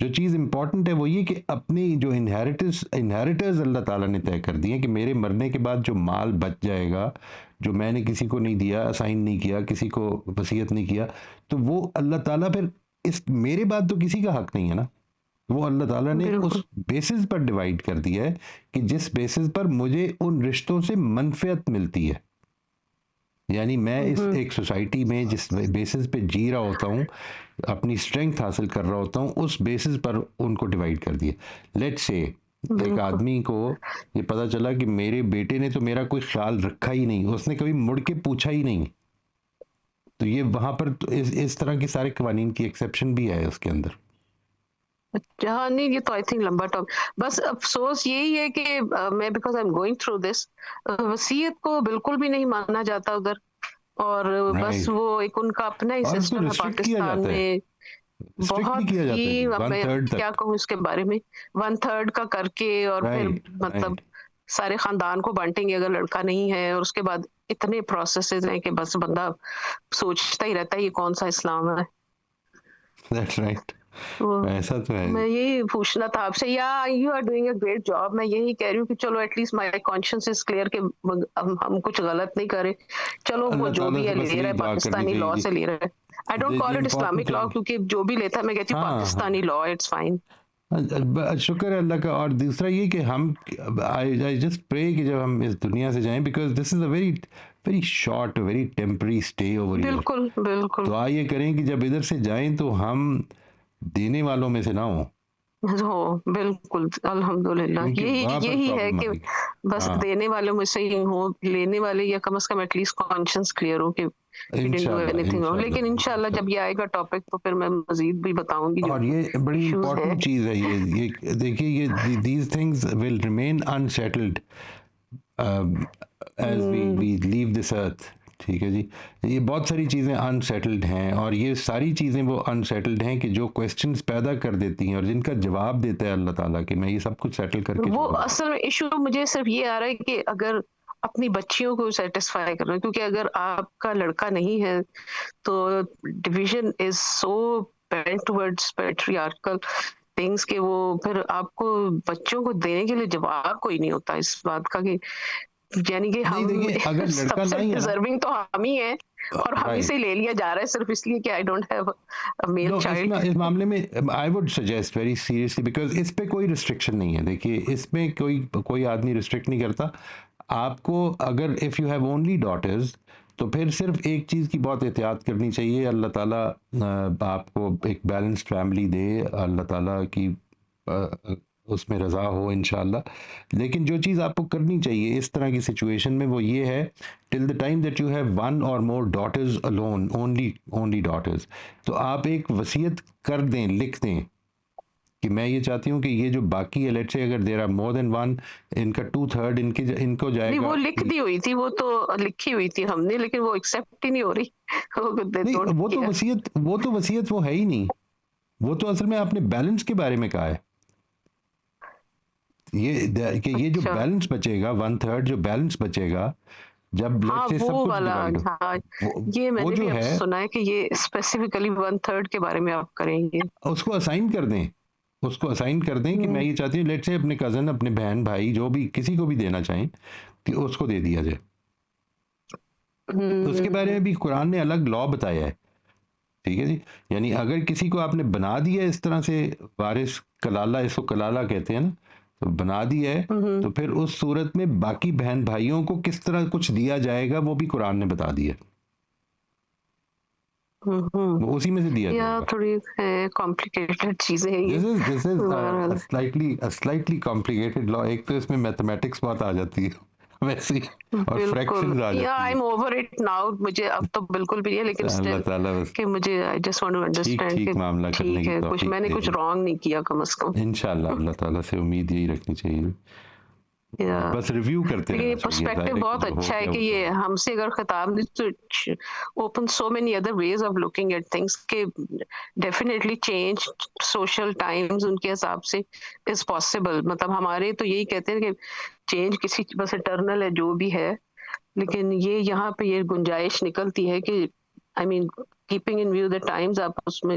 جو چیز امپورٹنٹ ہے وہ یہ کہ اپنی جو انہیریٹرز اللہ تعالیٰ نے طے کر دی ہیں کہ میرے مرنے کے بعد جو مال بچ جائے گا، جو میں نے کسی کو نہیں دیا، اسائن نہیں کیا، کسی کو وصیت نہیں کیا، تو وہ اللہ تعالیٰ پھر میرے بعد تو کسی کا حق نہیں ہے نا، وہ اللہ تعالیٰ نے اس بیسس پر ڈیوائیڈ کر دیا ہے کہ جس بیسس پر مجھے ان رشتوں سے منفعت ملتی ہے. یعنی میں اس ایک سوسائٹی میں جس بیسس پہ جی رہا ہوتا ہوں، اپنی اسٹرینتھ حاصل کر رہا ہوتا ہوں، اس بیسس پر ان کو ڈیوائیڈ کر دیا. لیٹ سے ایک آدمی کو یہ پتا چلا کہ میرے بیٹے نے تو میرا کوئی خیال رکھا ہی نہیں، اس نے کبھی مڑ کے پوچھا ہی نہیں، تو یہ وہاں پر اس طرح کے سارے قوانین کی ایکسیپشن بھی ہے اس کے اندر. ہاں نہیں، یہ تو آئی تھنک لمبا ٹاپ. بس افسوس یہی ہے کہ میں because I am going through this, وصیت کو بالکل بھی نہیں مانا جاتا ادھر، اور بس وہ ایک ان کا اپنا ہی سسٹم ہے پاکستان میں، بہت ہی کیا کہوں اس کے بارے میں، 1/3 کا کر کے، اور پھر مطلب سارے خاندان کو بانٹیں گے اگر لڑکا نہیں ہے، اور اس کے بعد اتنے پروسیسز ہیں کہ بس بندہ سوچتا ہی رہتا ہے یہ کون سا اسلام ہے. That's right. ایسا تو ہے. میں یہی پوچھنا تھا آپ سے، یا you are doing a great job. میں یہی کہہ رہی ہوں کہ چلو at least my conscience is clear کہ ہم کچھ غلط نہیں کرے. چلو وہ جو بھی ہے لے رہا ہے پاکستانی لا سے لے رہا ہے. I don't call it Islamic law, کیونکہ جو بھی لیتا ہے میں کہتی ہوں پاکستانی لا، اٹس فائن. شکر ہے اللہ کا. اور دوسرا یہ کہ ہم I just pray کہ جب ہم اس دنیا سے جائیں، because this is a very short very temporary stay over here. بالکل بالکل. دعا یہ کریں کہ جب ادھر سے جائیں تو ہم دینے والوں میں سے نہ ہوں. بالکل الحمدللہ. یہی ہے کہ بس دینے والوں میں سے ہی ہوں، لینے والے یا کم از کم ایٹ لیسٹ کانشنس کلیئر ہو کہ لیکن انشاءاللہ جب یہ آئے گا ٹاپک تو پھر میں مزید بھی بتاؤں گی. اور یہ بڑی امپورٹنٹ چیز ہے، یہ دیکھیے، یہ these things will remain unsettled as we leave this earth. ٹھیک ہے جی، یہ بہت ساری چیزیں انسیٹلڈ ہیں، اور یہ ساری چیزیں وہ انسیٹلڈ ہیں کہ جو کویسچنز پیدا کر دیتی ہیں اور جن کا جواب دیتا ہے اللہ تعالیٰ کہ میں یہ سب کچھ سیٹل کر کے. وہ اصل میں ایشو مجھے صرف یہ آ رہا ہے کہ اگر اپنی بچیوں کو سیٹسفائی کرنا، کیونکہ اگر آپ کا لڑکا نہیں ہے تو division is so bent towards patriarchal things کہ وہ پھر آپ کو بچوں کو دینے کے لیے جواب کوئی نہیں ہوتا اس بات کا، کہ یعنی کہ ہم سب سے ڈیزرونگ تو ہم ہی ہیں، اور ہم ہی سے لے لیا جا رہا ہے صرف اس لیے کہ I don't have a male child. اس معاملے میں I would suggest very seriously, because اس پہ کوئی ریسٹرکشن نہیں ہے. دیکھیے اس میں کوئی آدمی ریسٹرکٹ نہیں کرتا آپ کو. اگر if you have only daughters تو پھر صرف ایک چیز کی بہت احتیاط کرنی چاہیے. اللہ تعالیٰ آپ کو ایک بیلنسڈ فیملی دے، اللہ تعالیٰ کی اس میں رضا ہو انشاءاللہ. لیکن جو چیز آپ کو کرنی چاہیے اس طرح کی سچویشن میں وہ یہ ہے، till the time that you have one or more daughters alone, only daughters, تو آپ ایک وصیت کر دیں، لکھ دیں کہ میں یہ چاہتی ہوں کہ یہ جو باقی ہے، لیٹ سے اگر there are more then one, ان کا 2/3 ان کو جائے گا. وہ لکھ دی ہوئی تھی، وہ تو لکھی ہوئی تھی ہم نے، لیکن وہ ایکسیپٹ ہی نہیں ہو رہی. وہ تو وصیت وہ ہے ہی نہیں. وہ تو اصل میں آپ نے بیلنس کے بارے میں کہا ہے، یہ کہ یہ جو بیلنس بچے گا 1/3 جو بیلنس بچے گا جب یہ میں نے بھی سنا ہے کہ یہ اسپیسیفکلی 1/3 کے بارے میں آپ کریں گے، اس کو اسائن کر دیں کہ میں یہ چاہتی ہوں لیٹ سے اپنے کزن، اپنے بہن بھائی، جو بھی کسی کو بھی دینا چاہیں کہ اس کو دے دیا جائے. اس کے بارے میں بھی قرآن نے الگ لا بتایا ہے. ٹھیک ہے جی، یعنی اگر کسی کو آپ نے بنا دیا اس طرح سے وارث کلالہ، اس کو کلالہ کہتے ہیں نا، تو بنا دیا ہے تو پھر اس صورت میں باقی بہن بھائیوں کو کس طرح کچھ دیا جائے گا وہ بھی قرآن نے بتا دیا، وہ اسی میں سے دیا جائے گا. تھوڑی کمپلیکیٹڈ چیزیں ہیں یہ. This is slightly complicated law. ایک تو اس میں میتھمیٹکس بہت آ جاتی ہے ویسے، اور فریکشنز آ جاتی ہیں. I'm over it now. مجھے اب تو بالکل بھی نہیں ہے، لیکن اللہ تعالیٰ کہ مجھے I just want to understand ٹھیک معاملہ کرنے کی کچھ میں نے کچھ رانگ نہیں کیا کم از کم. انشاءاللہ اللہ تعالیٰ سے امید یہی رکھنی چاہیے، بس ریویو کرتے رہنا چاہیے. یہ پرسپیکٹیو بہت اچھا ہے کہ یہ ہم سے اگر خطاب نہیں تو open so many other ways of looking at things کہ ڈیفینیٹلی چینج سوشل ٹائمز ان کے حساب سے از پاسبل. مطلب ہمارے تو یہی کہتے ہیں کہ چینج کسی بس اٹرنل ہے جو بھی ہے، لیکن یہ یہاں پہ یہ گنجائش نکلتی ہے کہ I mean keeping in view the times آپ اس میں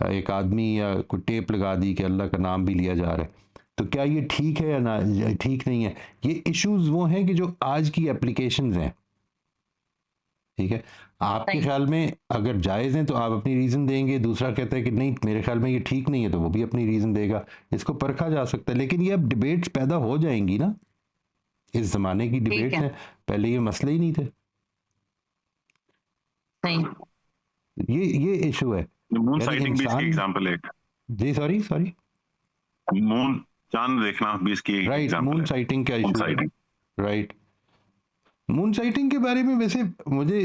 ایک آدمی یا کوئی ٹیپ لگا دی کہ اللہ کا نام بھی لیا جا رہا ہے، تو کیا یہ ٹھیک ہے یا نہ ٹھیک نہیں ہے؟ یہ ایشوز وہ ہیں کہ جو آج کی اپلیکیشنز ہیں، ٹھیک ہے، آپ کے خیال میں اگر جائز ہیں تو آپ اپنی ریزن دیں گے، دوسرا کہتا ہے کہ نہیں میرے خیال میں یہ ٹھیک نہیں ہے تو وہ بھی اپنی ریزن دے گا، اس کو پرکھا جا سکتا ہے. لیکن یہ اب ڈیبیٹس پیدا ہو جائیں گی نا، اس زمانے کی ڈیبیٹس ہیں، پہلے یہ مسئلے ہی نہیں تھے. یہ ایشو ہے. مون سائٹنگ بھی اس کی ایگزامپل ہے. جی سوری مون چاند دیکھنا بھی اس کی رائٹ، مون سائٹنگ کا ایشو ہے. رائٹ، مون سائٹنگ کے بارے میں ویسے مجھے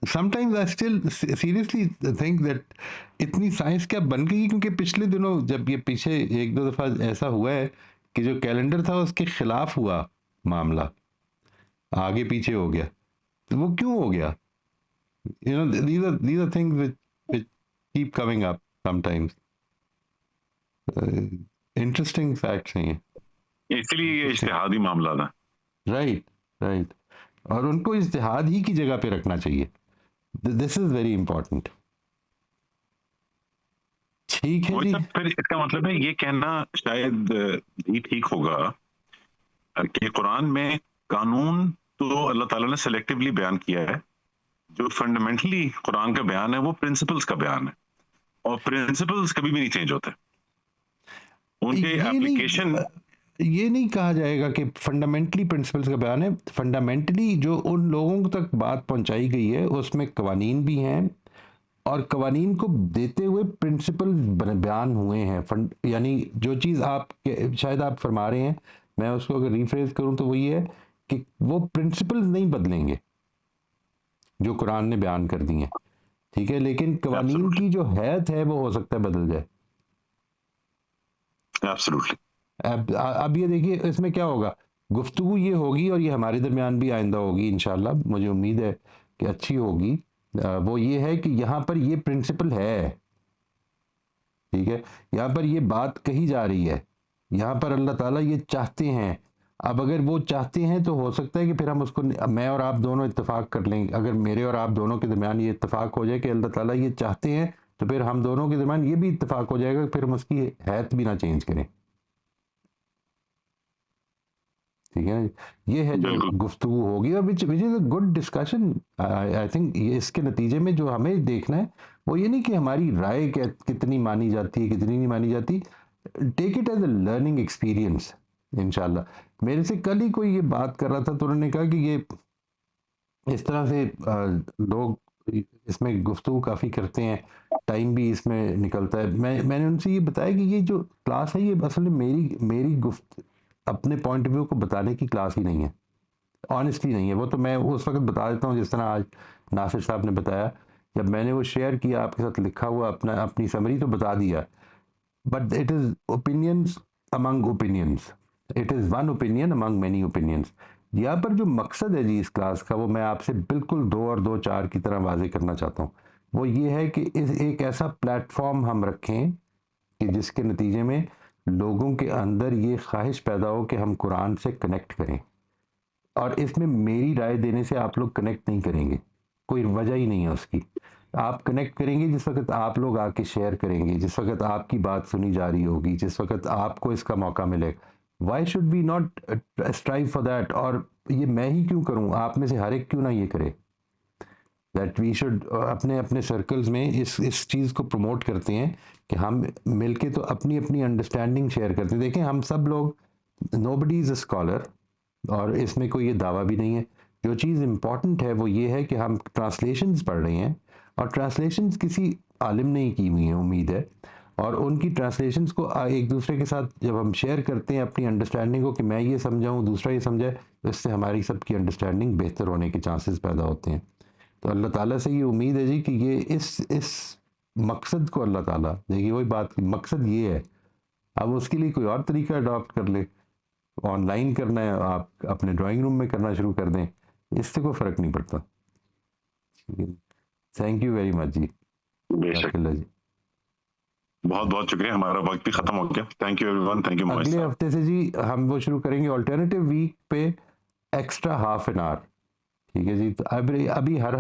sometimes I still seriously think that اتنی سائنس کیا بن گئی، کیونکہ پچھلے دنوں جب یہ پیچھے ایک دو دفعہ ایسا ہوا ہے کہ جو کیلنڈر تھا اس کے خلاف ہوا معاملہ، آگے پیچھے ہو گیا. تو وہ کیوں ہو گیا؟ You know, these are things which keep coming up sometimes. Interesting facts ہیں یہ. اس لیے یہ اجتہادی معاملہ تھا. رائٹ، اور ان کو اجتہاد ہی کی جگہ پہ رکھنا چاہیے. دس از ویری امپورٹنٹ. ٹھیک ہے جی. پھر اس کا مطلب ہے یہ کہنا شاید بھی ٹھیک ہوگا کہ قرآن میں قانون تو اللہ تعالیٰ نے سلیکٹیولی بیان کیا ہے، جو فنڈامنٹلی قرآن کا بیان ہے وہ پرنسپلز کا بیان ہے، اور پرنسپلز کبھی بھی نہیں چینج ہوتے. ان کے اپلیکیشن یہ نہیں کہا جائے گا کہ فنڈامنٹلی پرنسپلز کا بیان ہے. فنڈامنٹلی جو ان لوگوں تک بات پہنچائی گئی ہے اس میں قوانین بھی ہیں، اور قوانین کو دیتے ہوئے پرنسپل بیان ہوئے ہیں. یعنی جو چیز آپ شاید آپ فرما رہے ہیں، میں اس کو اگر ریفریز کروں تو وہ یہ ہے کہ وہ پرنسپلز نہیں بدلیں گے جو قرآن نے بیان کر دی ہیں، ٹھیک ہے، لیکن قوانین کی جو حیت ہے وہ ہو سکتا ہے بدل جائے. اب یہ دیکھیے اس میں کیا ہوگا، گفتگو یہ ہوگی، اور یہ ہمارے درمیان بھی آئندہ ہوگی انشاءاللہ، مجھے امید ہے کہ اچھی ہوگی. وہ یہ ہے کہ یہاں پر یہ پرنسپل ہے، ٹھیک ہے، یہاں پر یہ بات کہی جا رہی ہے، یہاں پر اللہ تعالیٰ یہ چاہتے ہیں. اب اگر وہ چاہتے ہیں تو ہو سکتا ہے کہ پھر ہم اس کو، میں اور آپ دونوں اتفاق کر لیں گے. اگر میرے اور آپ دونوں کے درمیان یہ اتفاق ہو جائے کہ اللہ تعالیٰ یہ چاہتے ہیں، تو پھر ہم دونوں کے درمیان یہ بھی اتفاق ہو جائے گا کہ پھر ہم اس کی حیت بھی نہ چینج کریں. ٹھیک ہے نا، یہ ہے جو گفتگو ہوگی، اور which is a good discussion. I think اس کے نتیجے میں جو ہمیں دیکھنا ہے وہ یہ نہیں کہ ہماری رائے کتنی مانی جاتی ہے کتنی نہیں مانی جاتی. Take it as a learning experience انشاءاللہ. میرے سے کل ہی کوئی یہ بات کر رہا تھا تو انہوں نے کہا کہ یہ اس طرح سے لوگ اس میں گفتگو کافی کرتے ہیں، ٹائم بھی اس میں نکلتا ہے. میں نے ان سے یہ بتایا کہ یہ جو کلاس ہے یہ اصل میں میری اپنے پوائنٹ آف ویو کو بتانے کی کلاس ہی نہیں ہے، آنیسٹلی نہیں ہے. وہ تو میں اس وقت بتا دیتا ہوں جس طرح آج ناصر صاحب نے بتایا، جب میں نے وہ شیئر کیا آپ کے ساتھ لکھا ہوا اپنی سمری تو بتا دیا. But it is opinions Umang opinions, it is one opinion Umang many opinions. یہاں پر جو مقصد ہے جی اس کلاس کا، وہ میں آپ سے بالکل 2 اور 2 4 کی طرح واضح کرنا چاہتا ہوں. وہ یہ ہے کہ ایک ایسا پلیٹ فارم ہم رکھیں کہ جس کے نتیجے میں لوگوں کے اندر یہ خواہش پیدا ہو کہ ہم قرآن سے کنیکٹ کریں. اور اس میں میری رائے دینے سے آپ لوگ کنیکٹ نہیں کریں گے، کوئی وجہ ہی نہیں ہے اس کی. آپ کنیکٹ کریں گے جس وقت آپ لوگ آ کے شیئر کریں گے، جس وقت آپ کی بات سنی جا رہی ہوگی، جس وقت آپ کو اس کا موقع ملے. Why should we not strive for that? اور یہ میں ہی کیوں کروں، آپ میں سے ہر ایک کیوں نہ یہ کرے؟ دیٹ وی شوڈ اپنے سرکلز میں اس چیز کو پروموٹ کرتے ہیں کہ ہم مل کے تو اپنی انڈرسٹینڈنگ شیئر کرتے ہیں. دیکھیں ہم سب لوگ، نو بڈی از اے اسکالر، اور اس میں کوئی یہ دعویٰ بھی نہیں ہے. جو چیز امپورٹنٹ ہے وہ یہ ہے کہ ہم ٹرانسلیشنز پڑھ رہے ہیں، اور ٹرانسلیشنز کسی عالم نے ہی کی ہوئی ہیں امید ہے، اور ان کی ٹرانسلیشنز کو ایک دوسرے کے ساتھ جب ہم شیئر کرتے ہیں اپنی انڈرسٹینڈنگ کو، کہ میں یہ سمجھاؤں دوسرا یہ سمجھائے، تو اس سے ہماری سب کی انڈرسٹینڈنگ بہتر ہونے کے چانسز پیدا ہوتے ہیں. تو اللہ تعالیٰ سے یہ امید ہے جی کہ یہ اس مقصد کو اللہ تعالیٰ، دیکھیے وہی بات، مقصد یہ ہے. اب اس کے لیے کوئی اور طریقہ اڈاپٹ کر لے، آن لائن کرنا ہے، آپ اپنے ڈرائنگ روم میں کرنا شروع کر دیں، اس سے کوئی فرق نہیں پڑتا. تھینک یو ویری مچ جی. اللہ جی بہت شکریہ، ہمارا وقت بھی ختم ہو گیا. Thank you every one, thank you. اگلے ہفتے سے جی ہم وہ شروع کریں گے آلٹرنیٹیو ویک پہ ایکسٹرا ہاف این آور، ٹھیک ہے جی. تو ابھی ہر